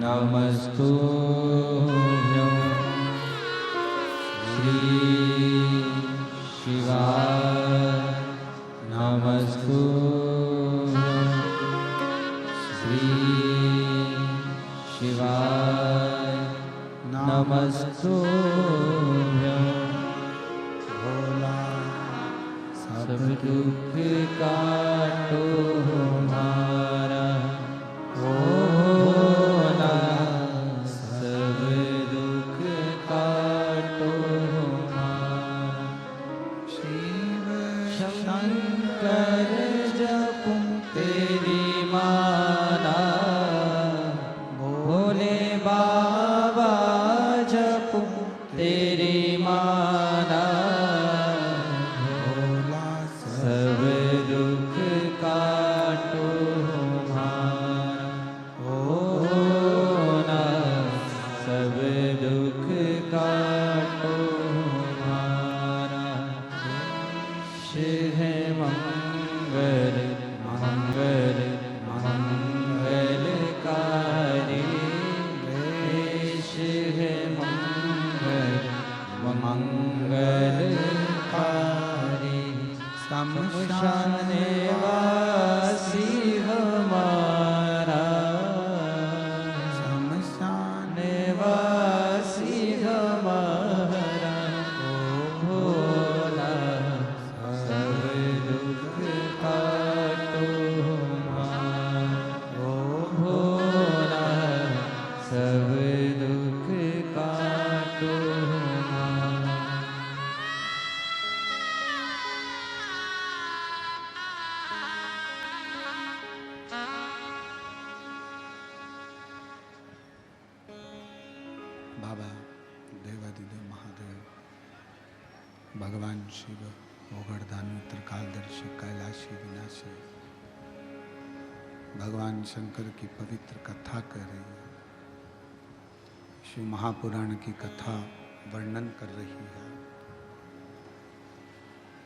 नमस्तुभ्यं, श्री शिवाय नमस्तुभ्यं, श्री शिवाय नमस्तुभ्यं। भोला सब दुख काटो हमारा, भोला सब दुख काटो हमारा। शिव शंकर जपूं तेरी माला, भोले बाबा जपूं तेरी माला, भोला सब दुख काटो बाबा देवादिदेव महादेव, भगवान शिव, ओगड़दानी, त्रिकालदर्शी, कैलाशी, विनाशी, भगवान शंकर की पवित्र कथा कर रही है। शिव महापुराण की कथा वर्णन कर रही है।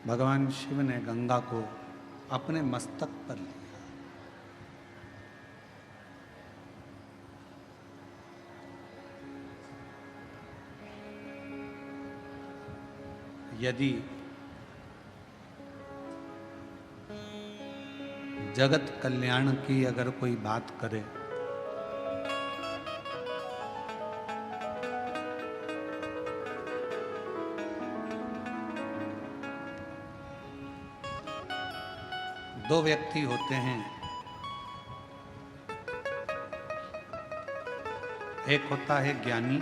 भगवान शिव ने गंगा को अपने मस्तक पर लिया। यदि जगत कल्याण की अगर कोई बात करे दो व्यक्ति होते हैं, एक होता है ज्ञानी,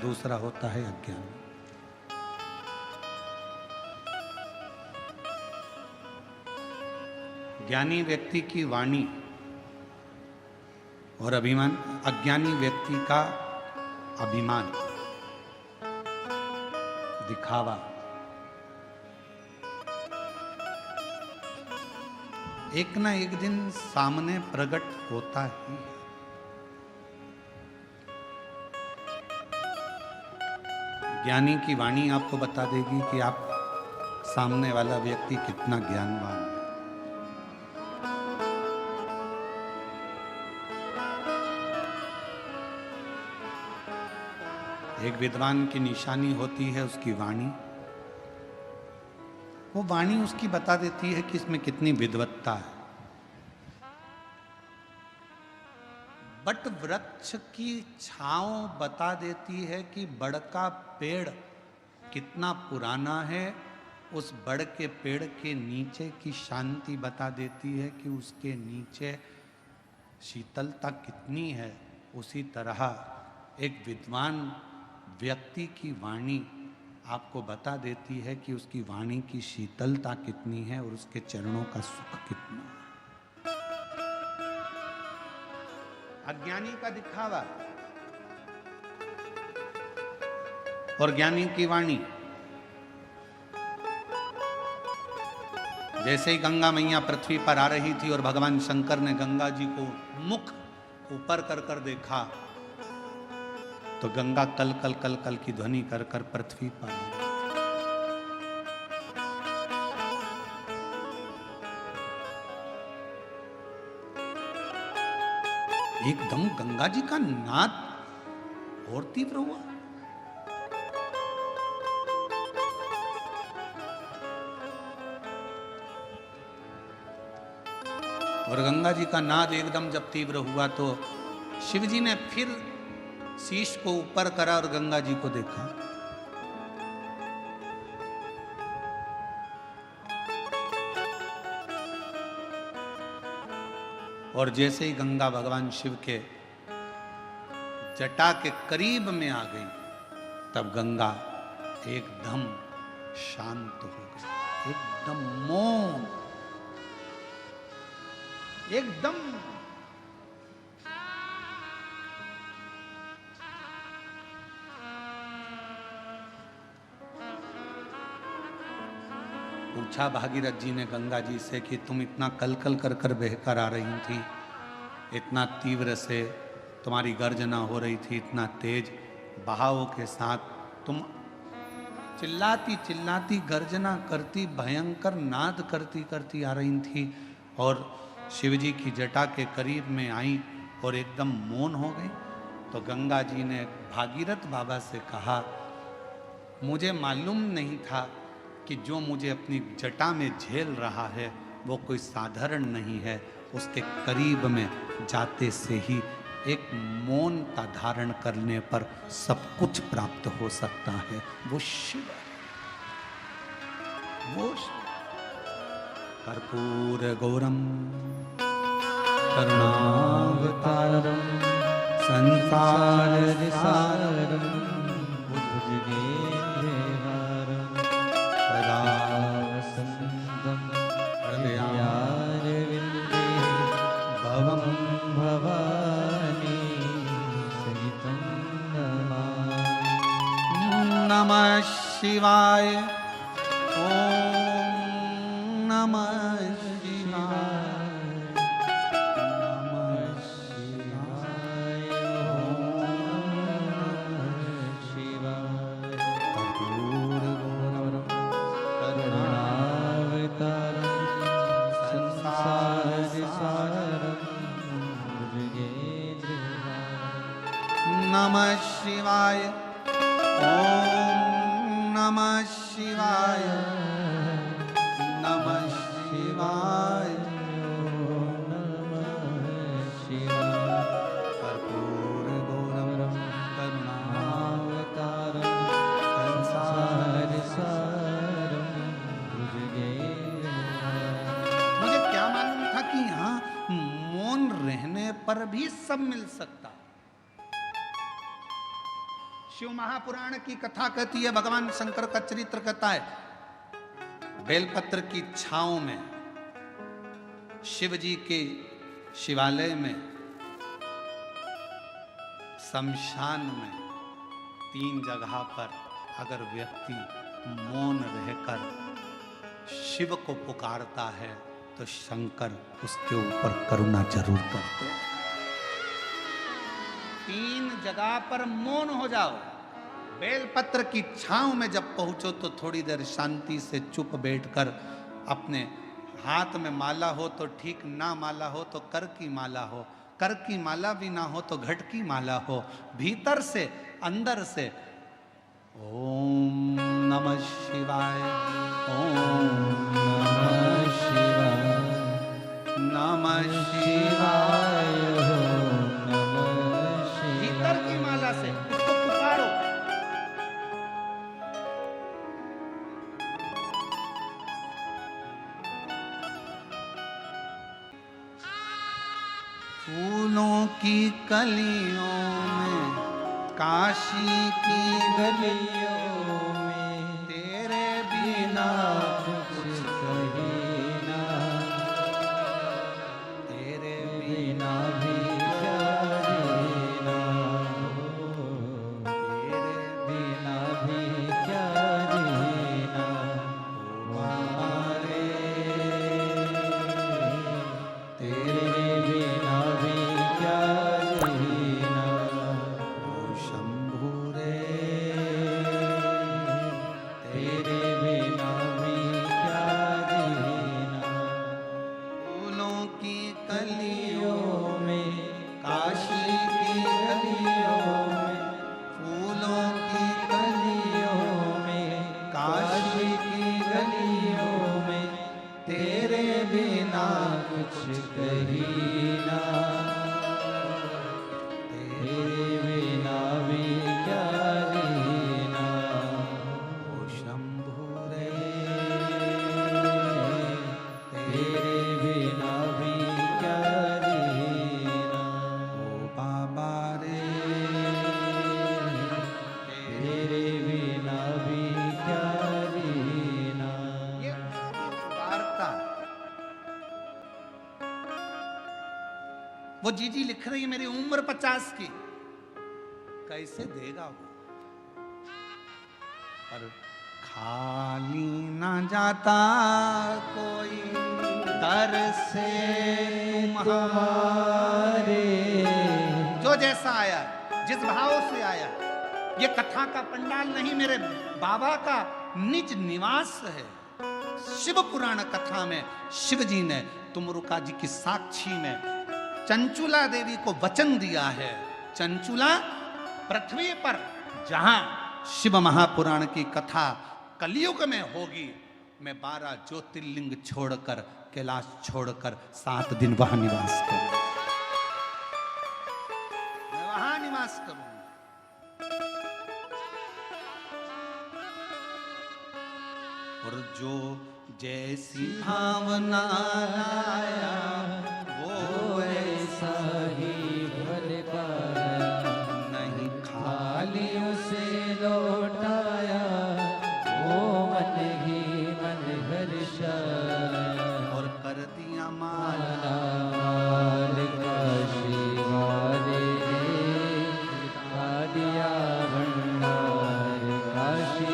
दूसरा होता है अज्ञानी। ज्ञानी व्यक्ति की वाणी और अभिमान, अज्ञानी व्यक्ति का अभिमान, दिखावा। एक ना एक दिन सामने प्रकट होता ही है। ज्ञानी की वाणी आपको बता देगी कि आप सामने वाला व्यक्ति कितना ज्ञानवान है। एक विद्वान की निशानी होती है उसकी वाणी। वो वाणी उसकी बता देती है कि इसमें कितनी विद्वत्ता है। बट वृक्ष की छांव बता देती है कि बड़ का पेड़ कितना पुराना है। उस बड़ के पेड़ के नीचे की शांति बता देती है कि उसके नीचे शीतलता कितनी है। उसी तरह एक विद्वान व्यक्ति की वाणी आपको बता देती है कि उसकी वाणी की शीतलता कितनी है और उसके चरणों का सुख कितना है। अज्ञानी का दिखावा और ज्ञानी की वाणी। जैसे ही गंगा मैया पृथ्वी पर आ रही थी और भगवान शंकर ने गंगा जी को मुख ऊपर कर कर देखा तो गंगा कल कल कल कल की ध्वनि कर कर पृथ्वी पर एकदम गंगा जी का नाद और तीव्र हुआ। और गंगा जी का नाद एकदम जब तीव्र हुआ तो शिव जी ने फिर शीश को ऊपर करा और गंगा जी को देखा। और जैसे ही गंगा भगवान शिव के जटा के करीब में आ गई तब गंगा एकदम शांत हो गई, एकदम मौन, एकदम पूछा भागीरथ जी ने गंगा जी से कि तुम इतना कल कल कर कर बहकर आ रही थी, इतना तीव्र से तुम्हारी गर्जना हो रही थी, इतना तेज बहाव के साथ तुम चिल्लाती चिल्लाती गर्जना करती भयंकर नाद करती करती आ रही थी और शिवजी की जटा के करीब में आई और एकदम मौन हो गई। तो गंगा जी ने भागीरथ बाबा से कहा, मुझे मालूम नहीं था कि जो मुझे अपनी जटा में झेल रहा है वो कोई साधारण नहीं है। उसके करीब में जाते से ही एक मौनता धारण करने पर सब कुछ प्राप्त हो सकता है। वो शिव है, वो कर्पूर गौरम करुणावतारम संसार सारम भुजगेन्द्रहारम सदा वसन्तं हृदयारविन्दे भवं भवानी सहितं नमामि। नमः शिवाय। ओम नमः शिवाय। नमः शिवाय। शिवाय कर्पूरगौरवं करुणावतारं संसारसारं भुजगेन्द्रहारं। नमः शिवाय। ओम नमः शिवाय। नमः शिवाय। कर्पूरगौरवं करुणावतारं संसारसारं भुजगेन्द्रहारं। मुझे क्या मालूम था कि यहाँ मौन रहने पर भी सब मिल सकता। शिव महापुराण की कथा कहती है, भगवान शंकर का चरित्र कहता है, बेलपत्र की छांव में शिव जी के शिवालय में, शमशान में 3 जगह पर अगर व्यक्ति मौन रहकर शिव को पुकारता है तो शंकर उसके ऊपर करुणा जरूर करते हैं। 3 जगह पर मौन हो जाओ। बेलपत्र की छांव में जब पहुंचो तो थोड़ी देर शांति से चुप बैठकर, अपने हाथ में माला हो तो ठीक, ना माला हो तो कर की माला हो, कर की माला भी ना हो तो घट की माला हो, भीतर से अंदर से ओम नमः शिवाय। ओम नमः शिवाय। नमः शिवाय। नमः भीतर की माला से उसको पुकारो। फूलों की कलियों में, काशी की गलियों में तेरे बिना कुछ कहे ना, तेरे बिना भी क्या जीना हो, तेरे बिना भी क्या जीना हमारे, तेरे बिना भी क्या जीना ओ शंभु रे। तेरे बिना भी क्या जीना। फूलों की कलियों गलियों में, काशी की गलियों में, फूलों की गलियों में, काशी की गलियों में तेरे बिना कुछ कही ना, तेरे बिना भी क्या जीना ओ शंभु रे। तेरे बिना भी क्या जीना ओ बाबा रे। तेरे बिना भी क्या जीना। ये वार्ता वो जीजी लिख रही है, मेरी उम्र 50 की, कैसे देगा वो? पर खाली ना जाता कोई दर से तुम्हारे। जो जैसा आया, जिस भाव से आया, ये कथा का पंडाल नहीं, मेरे बाबा का निज निवास है। शिव पुराण कथा में शिव जी ने तुमरुका जी की साक्षी में चंचुला देवी को वचन दिया है। चंचुला पृथ्वी पर जहां शिव महापुराण की कथा कलयुग में होगी, मैं 12 ज्योतिर्लिंग छोड़कर, कैलाश छोड़कर 7 दिन वहां निवास करूंगा। मैं वहां निवास करूंगा। और जो जैसी भावना लाया वो ऐसा ही भर पाया, नहीं खाली उसे लौटाया, वो मन ही मन हर्षाया। और कर दिया माला माल काशी वाले रे, आ दिया भंडार काशी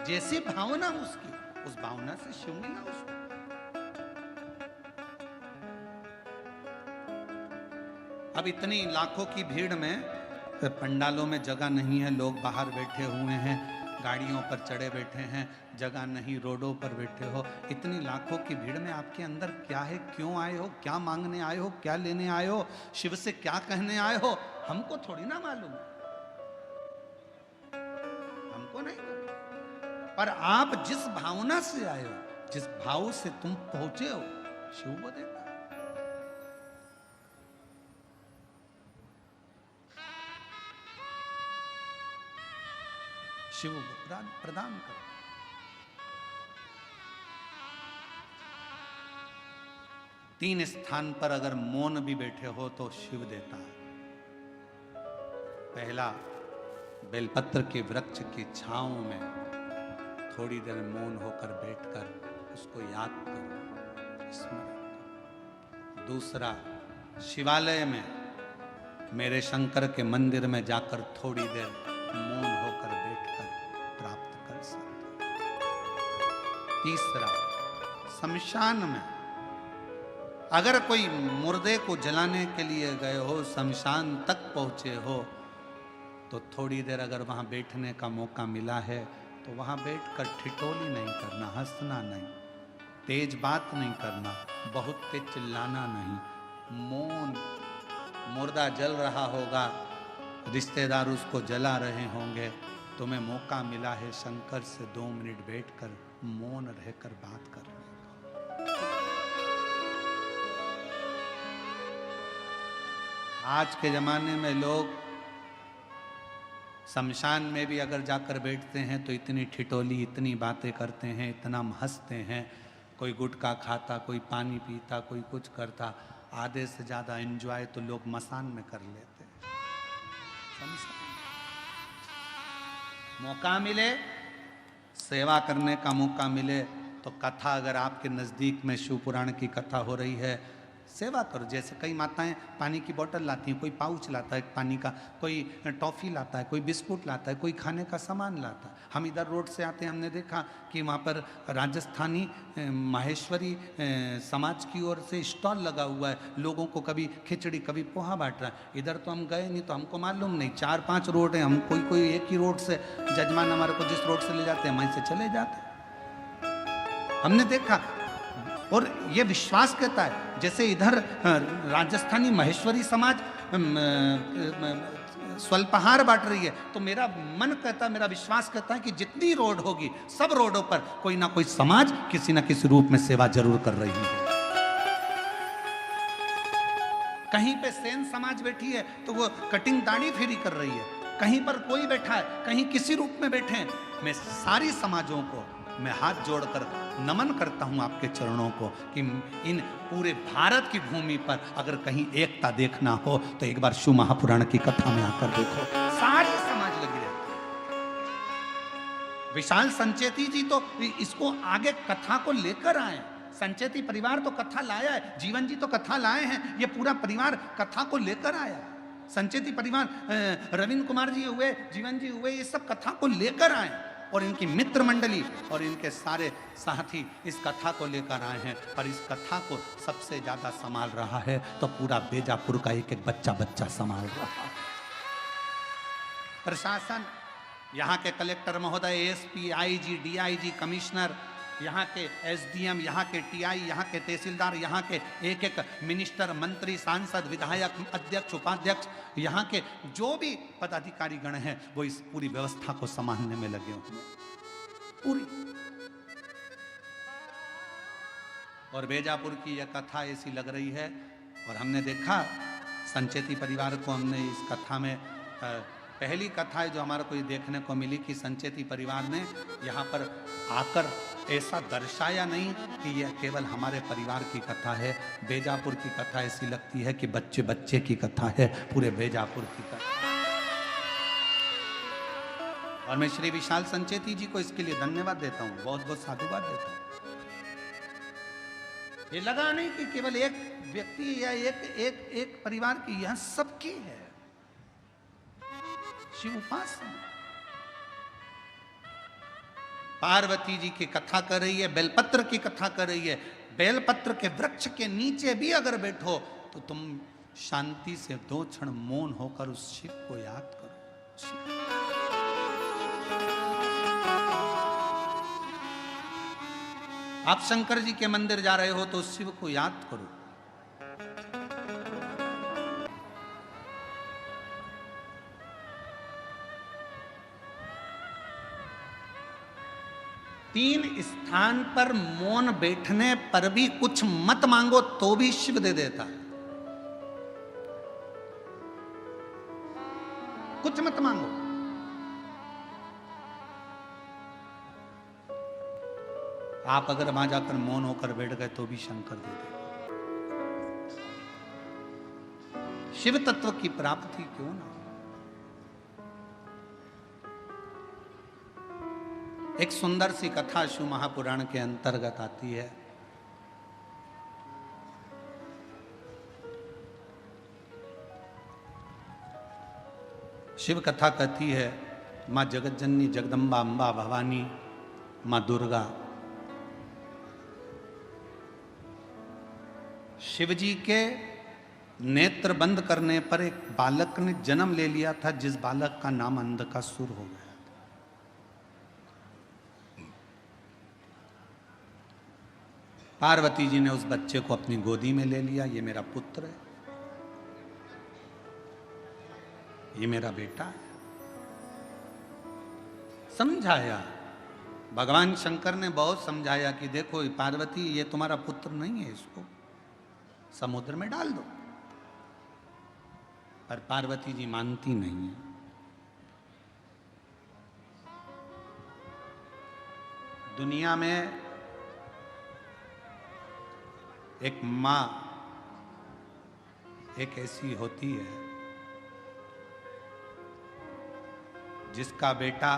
जैसी भावना उसकी, उस भावना से शिव मिला उसको। अब इतनी लाखों की भीड़ में पंडालों में जगह नहीं है, लोग बाहर बैठे हुए हैं, गाड़ियों पर चढ़े बैठे हैं, जगह नहीं, रोडों पर बैठे हो। इतनी लाखों की भीड़ में आपके अंदर क्या है, क्यों आए हो, क्या मांगने आए हो, क्या लेने आए हो, शिव से क्या कहने आए हो, हमको थोड़ी ना मालूम, हमको नहीं मालूम। पर आप जिस भावना से आए हो, जिस भाव से तुम पहुंचे हो, शिव को देता। शिव प्रदान करो। तीन स्थान पर अगर मौन भी बैठे हो तो शिव देता है। पहला, बेलपत्र के वृक्ष की छांव में थोड़ी देर मौन होकर बैठकर उसको याद करो, स्मरण करो। दूसरा, शिवालय में मेरे शंकर के मंदिर में जाकर थोड़ी देर मौन होकर बैठकर प्राप्त कर सकते। तीसरा, शमशान में अगर कोई मुर्दे को जलाने के लिए गए हो, शमशान तक पहुंचे हो, तो थोड़ी देर अगर वहां बैठने का मौका मिला है तो वहां बैठकर ठिठोली नहीं करना, हंसना नहीं, तेज बात नहीं करना, बहुत तेज चिल्लाना नहीं, मौन। मुर्दा जल रहा होगा, रिश्तेदार उसको जला रहे होंगे, तुम्हें मौका मिला है शंकर से 2 मिनट बैठकर मौन रहकर बात करने का। आज के जमाने में लोग शमशान में भी अगर जाकर बैठते हैं तो इतनी ठिठोली, इतनी बातें करते हैं, इतना हंसते हैं, कोई गुटखा खाता, कोई पानी पीता, कोई कुछ करता। आधे से ज्यादा एंजॉय तो लोग मसान में कर लेते हैं। मौका मिले, सेवा करने का मौका मिले तो कथा, अगर आपके नज़दीक में शिव पुराण की कथा हो रही है, सेवा करो। जैसे कई माताएं पानी की बोतल लाती हैं, कोई पाउच लाता है पानी का, कोई टॉफ़ी लाता है, कोई बिस्कुट लाता है, कोई खाने का सामान लाता है। हम इधर रोड से आते हैं, हमने देखा कि वहाँ पर राजस्थानी माहेश्वरी समाज की ओर से स्टॉल लगा हुआ है, लोगों को कभी खिचड़ी कभी पोहा बांट रहा है। इधर तो हम गए नहीं तो हमको मालूम नहीं, 4-5 रोड हैं, हम कोई एक ही रोड से, जजमान हमारे को जिस रोड से ले जाते हैं वहीं से चले जाते हैं। हमने देखा और ये विश्वास कहता है, जैसे इधर राजस्थानी महेश्वरी समाज स्वल्पहार बांट रही है, तो मेरा मन कहता है, मेरा विश्वास कहता है कि जितनी रोड होगी, सब रोडों पर कोई ना कोई समाज किसी ना किसी रूप में सेवा जरूर कर रही है। कहीं पे सेन समाज बैठी है तो वो कटिंग दाढ़ी फेरी कर रही है, कहीं पर कोई बैठा है, कहीं किसी रूप में बैठे हैं। मैं सारी समाजों को मैं हाथ जोड़कर नमन करता हूं आपके चरणों को कि इन पूरे भारत की भूमि पर अगर कहीं एकता देखना हो तो एक बार शिव महापुराण की कथा में आकर देखो, सारी समाज लगी रहती है। विशाल संचेती जी तो इसको आगे कथा को लेकर आए, संचेती परिवार तो कथा लाया है, जीवन जी तो कथा लाए हैं, ये पूरा परिवार कथा को लेकर आया। संचेती परिवार, रविंद्र कुमार जी हुए, जीवन जी हुए, ये सब कथा को लेकर आए और इनकी मित्र मंडली और इनके सारे साथी इस कथा को लेकर आए हैं। पर इस कथा को सबसे ज्यादा संभाल रहा है तो पूरा बेजापुर का एक एक बच्चा संभाल रहा है। प्रशासन, यहाँ के कलेक्टर महोदय, एसपी, आईजी, डीआईजी, कमिश्नर, यहाँ के एसडीएम, यहाँ के टीआई, यहाँ के तहसीलदार, यहाँ के एक एक मिनिस्टर, मंत्री, सांसद, विधायक, अध्यक्ष, उपाध्यक्ष, यहाँ के जो भी पदाधिकारी गण हैं वो इस पूरी व्यवस्था को संभालने में लगे हुए पूरी। और बेजापुर की यह कथा ऐसी लग रही है और हमने देखा संचेती परिवार को, हमने इस कथा में पहली कथा है जो हमारे को ये देखने को मिली कि संचेती परिवार ने यहाँ पर आकर ऐसा दर्शाया नहीं कि यह केवल हमारे परिवार की कथा है। बेजापुर की कथा ऐसी लगती है कि बच्चे बच्चे की कथा है, पूरे बेजापुर की कथा। और मैं श्री विशाल संचेती जी को इसके लिए धन्यवाद देता हूँ, बहुत बहुत साधुवाद देता हूँ। ये लगा नहीं कि केवल एक व्यक्ति या एक परिवार की, यह सबकी है शिव उपासना। पार्वती जी की कथा कर रही है, बेलपत्र की कथा कर रही है। बेलपत्र के वृक्ष के नीचे भी अगर बैठो तो तुम शांति से 2 क्षण मौन होकर उस शिव को याद करो। शिव। आप शंकर जी के मंदिर जा रहे हो तो उस शिव को याद करो। तीन स्थान पर मौन बैठने पर भी कुछ मत मांगो तो भी शिव दे देता है। कुछ मत मांगो। आप अगर वहां जाकर मौन होकर बैठ गए तो भी शंकर दे देगा। शिव तत्व की प्राप्ति क्यों ना। एक सुंदर सी कथा शिव महापुराण के अंतर्गत आती है। शिव कथा कहती है, मां जगतजननी जगदम्बा अंबा भवानी मां दुर्गा शिवजी के नेत्र बंद करने पर एक बालक ने जन्म ले लिया था, जिस बालक का नाम अंधकासुर हो गया। पार्वती जी ने उस बच्चे को अपनी गोदी में ले लिया। ये मेरा पुत्र है, ये मेरा बेटा है। समझाया, भगवान शंकर ने बहुत समझाया कि देखो पार्वती, ये तुम्हारा पुत्र नहीं है, इसको समुद्र में डाल दो। पर पार्वती जी मानती नहीं है। दुनिया में एक मां एक ऐसी होती है जिसका बेटा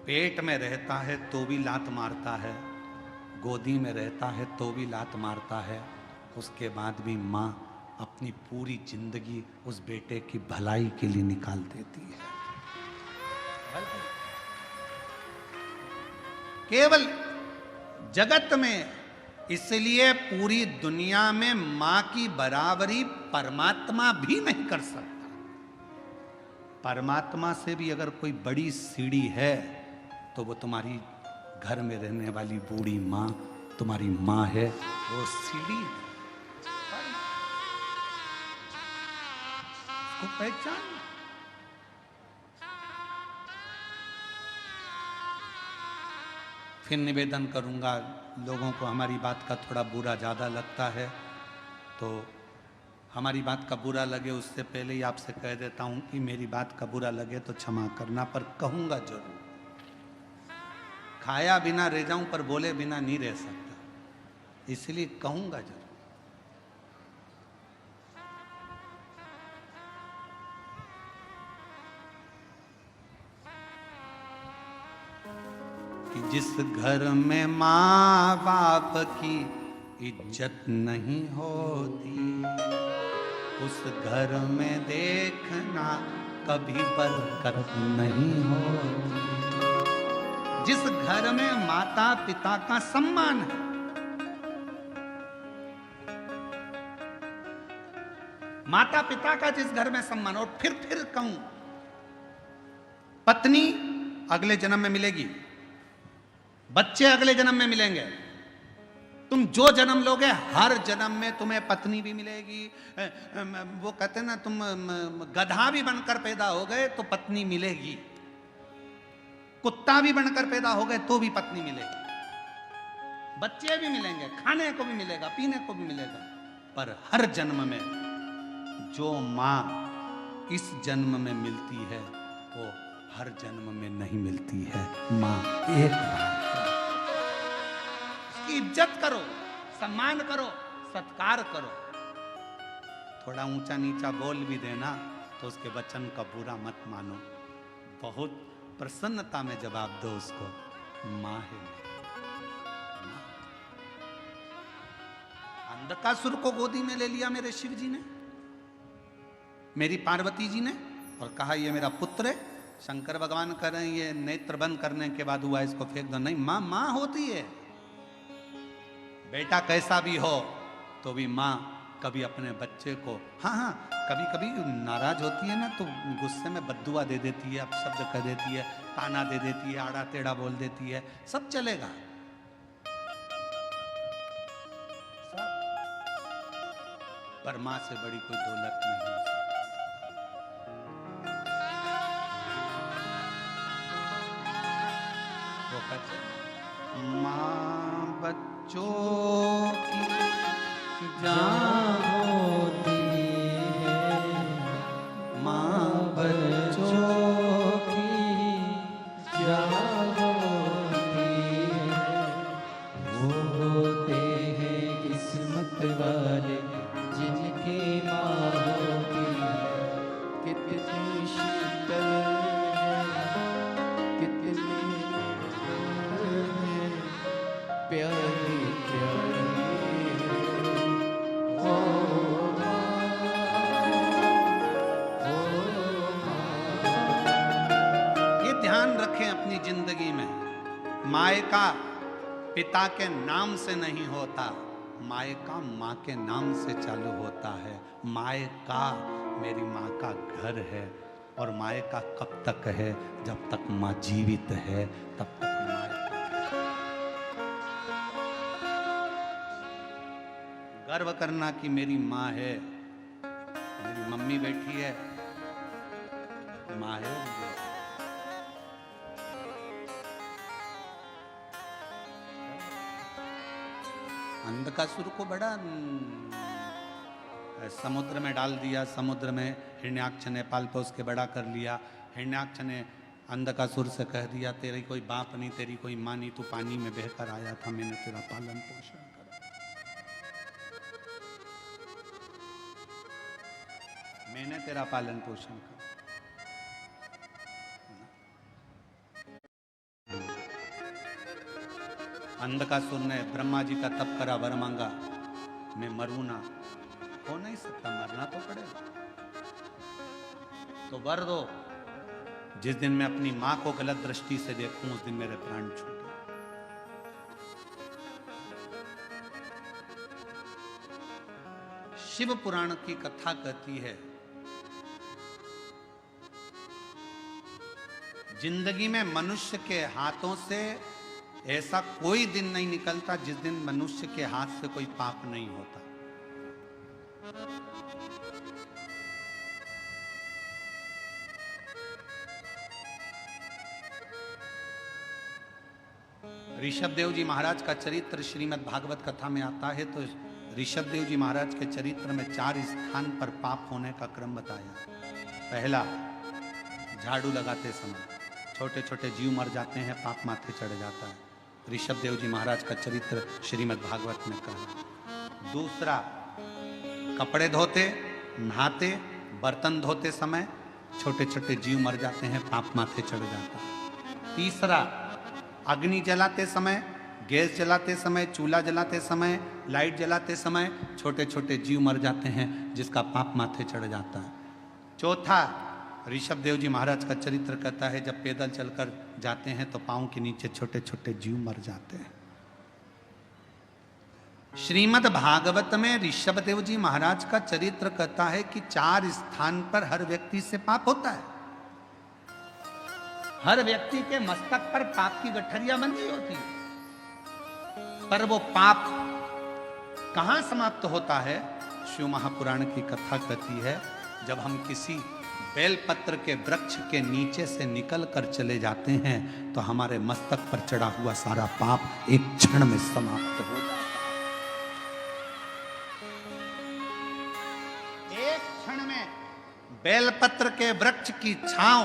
पेट में रहता है तो भी लात मारता है, गोदी में रहता है तो भी लात मारता है, उसके बाद भी मां अपनी पूरी जिंदगी उस बेटे की भलाई के लिए निकाल देती है। केवल जगत में, इसलिए पूरी दुनिया में मां की बराबरी परमात्मा भी नहीं कर सकता। परमात्मा से भी अगर कोई बड़ी सीढ़ी है तो वो तुम्हारी घर में रहने वाली बूढ़ी मां तुम्हारी मां है, वो सीढ़ी है। उसको पहचान। फिर निवेदन करूंगा, लोगों को हमारी बात का थोड़ा बुरा ज़्यादा लगता है तो हमारी बात का बुरा लगे उससे पहले ही आपसे कह देता हूं कि मेरी बात का बुरा लगे तो क्षमा करना, पर कहूंगा जरूर। खाया बिना रह जाऊं पर बोले बिना नहीं रह सकता, इसलिए कहूंगा जरूर। कि जिस घर में माँ बाप की इज्जत नहीं होती, उस घर में देखना कभी बरकत नहीं होती। जिस घर में माता पिता का सम्मान है, माता पिता का जिस घर में सम्मान, और फिर कहूं, पत्नी अगले जन्म में मिलेगी, बच्चे अगले जन्म में मिलेंगे। तुम जो जन्म लोगे हर जन्म में तुम्हें पत्नी भी मिलेगी। वो कहते हैं ना, तुम गधा भी बनकर पैदा हो गए तो पत्नी मिलेगी, कुत्ता भी बनकर पैदा हो गए तो भी पत्नी मिलेगी, बच्चे भी मिलेंगे, खाने को भी मिलेगा, पीने को भी मिलेगा। पर हर जन्म में जो माँ इस जन्म में मिलती है वो हर जन्म में नहीं मिलती है। माँ एक बार, उसकी इज्जत करो, सम्मान करो, सत्कार करो। थोड़ा ऊंचा नीचा बोल भी देना तो उसके वचन का बुरा मत मानो, बहुत प्रसन्नता में जवाब दो उसको, माँ है। अंधकासुर को गोदी में ले लिया मेरे शिव जी ने, मेरी पार्वती जी ने, और कहा ये मेरा पुत्र है। शंकर भगवान कह रहे हैं ये नेत्र बंद करने के बाद हुआ, इसको फेंक दो। नहीं, माँ माँ होती है। बेटा कैसा भी हो तो भी माँ कभी अपने बच्चे को, हाँ, कभी कभी नाराज होती है ना, तो गुस्से में बद्दुआ दे देती है, अपशब्द कह देती है, ताना दे देती है, आड़ा टेढ़ा बोल देती है, सब चलेगा। पर माँ से बड़ी कोई दौलत नहीं हो सकती। वो कहते माँ बच्चों की जान होती है, माँ बच्चों की जान होती है। वो होते हैं किस्मत वाले जिनकी माँ होती है। कितनी शीतल कितनी प्यारी प्यारी ओ ये ध्यान रखें अपनी जिंदगी में, मायका पिता के नाम से नहीं होता, मायका माँ के नाम से चालू होता है। मायका मेरी माँ का घर है, और मायका कब तक है? जब तक माँ जीवित है तब तक मायका। गर्व करना कि मेरी माँ है, मेरी मम्मी बैठी है, माँ है। अंधकासुर को बड़ा समुद्र में डाल दिया, समुद्र में हिरण्याक्ष ने पाल पोस के बड़ा कर लिया। हिरण्याक्ष ने अंधकासुर से कह दिया तेरी कोई बाप नहीं, तेरी कोई माँ नहीं, तू पानी में बहकर आया था, मैंने तेरा पालन पोषण करा, मैंने तेरा पालन पोषण करा। अंधकासुर ने ब्रह्मा जी का तप करा, वर मांगा, मैं मरूं ना। हो नहीं सकता, मरना तो पड़ेगा, तो वर दो। जिस दिन मैं अपनी मां को गलत दृष्टि से देखूं उस दिन मेरे प्राण छूटे। शिव पुराण की कथा कहती है जिंदगी में मनुष्य के हाथों से ऐसा कोई दिन नहीं निकलता जिस दिन मनुष्य के हाथ से कोई पाप नहीं होता। ऋषभदेव जी महाराज का चरित्र श्रीमद् भागवत कथा में आता है, तो ऋषभदेव जी महाराज के चरित्र में 4 स्थान पर पाप होने का क्रम बताया। पहला, झाड़ू लगाते समय छोटे छोटे जीव मर जाते हैं, पाप माथे चढ़ जाता है। ऋषभदेव जी महाराज का चरित्र श्रीमद् भागवत में कहा। दूसरा, कपड़े धोते, नहाते, बर्तन धोते समय छोटे छोटे जीव मर जाते हैं, पाप माथे चढ़ जाता है। तीसरा, अग्नि जलाते समय, गैस जलाते समय, चूल्हा जलाते समय, लाइट जलाते समय छोटे छोटे जीव मर जाते हैं, जिसका पाप माथे चढ़ जाता है। चौथा, ऋषभदेव जी महाराज का चरित्र कहता है जब पैदल चलकर जाते हैं तो पांव के नीचे छोटे छोटे जीव मर जाते हैं। श्रीमद् भागवत में ऋषभदेव जी महाराज का चरित्र कहता है कि 4 स्थान पर हर व्यक्ति से पाप होता है। हर व्यक्ति के मस्तक पर पाप की गठरियां बंधी होती है, पर वो पाप कहां समाप्त होता है? शिव महापुराण की कथा कहती है जब हम किसी बेलपत्र के वृक्ष के नीचे से निकल कर चले जाते हैं तो हमारे मस्तक पर चढ़ा हुआ सारा पाप एक क्षण में समाप्त हो जाता है। एक क्षण में बेलपत्र के वृक्ष की छांव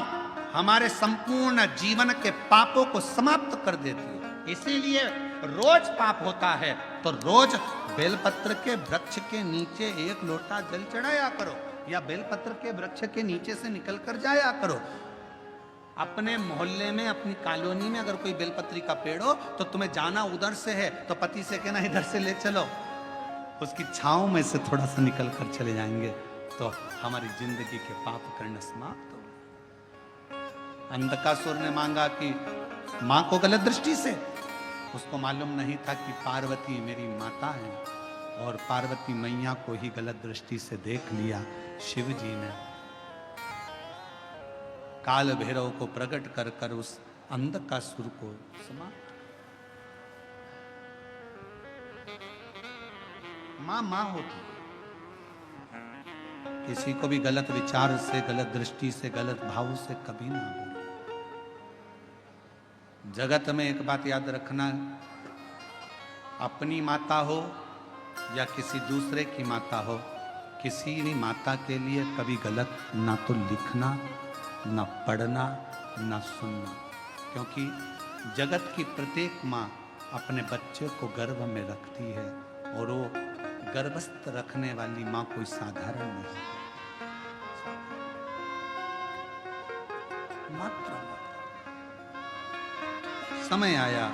हमारे संपूर्ण जीवन के पापों को समाप्त कर देती है। इसीलिए रोज पाप होता है तो रोज बेलपत्र के वृक्ष के नीचे 1 लोटा जल चढ़ाया करो, या बेलपत्र के वृक्ष के नीचे से निकलकर जाया करो। अपने मोहल्ले में, अपनी कॉलोनी में अगर कोई बेलपत्री का पेड़ हो तो तुम्हें जाना उधर से है तो पति से कहना इधर से ले चलो, उसकी छांव में से थोड़ा सा निकल कर चले जाएंगे तो हमारी जिंदगी के पाप करना समाप्त हो। अंधकासुर ने मांगा कि मां को गलत दृष्टि से, उसको मालूम नहीं था कि पार्वती मेरी माता है, और पार्वती मैया को ही गलत दृष्टि से देख लिया। शिव जी ने काल भैरव को प्रकट कर कर उस अंधकासुर को समाप्त। मां मां होती, किसी को भी गलत विचार से, गलत दृष्टि से, गलत भाव से कभी ना हो। जगत में एक बात याद रखना, अपनी माता हो या किसी दूसरे की माता हो, किसी भी माता के लिए कभी गलत ना तो लिखना, ना पढ़ना, ना सुनना, क्योंकि जगत की प्रत्येक माँ अपने बच्चे को गर्भ में रखती है, और वो गर्भस्थ रखने वाली माँ कोई साधारण नहीं। मात्र समय आया,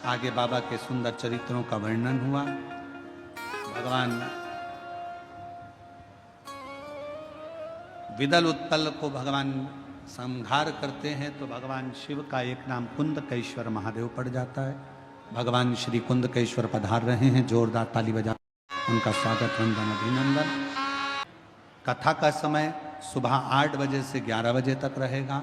आगे बाबा के सुंदर चरित्रों का वर्णन हुआ। भगवान विदल उत्पल को भगवान संहार करते हैं, तो भगवान शिव का एक नाम कुंदकेश्वर महादेव पड़ जाता है। भगवान श्री कुंदकेश्वर पधार रहे हैं, जोरदार ताली बजा उनका स्वागत, वंदन, अभिनंदन। कथा का समय सुबह 8 बजे से 11 बजे तक रहेगा।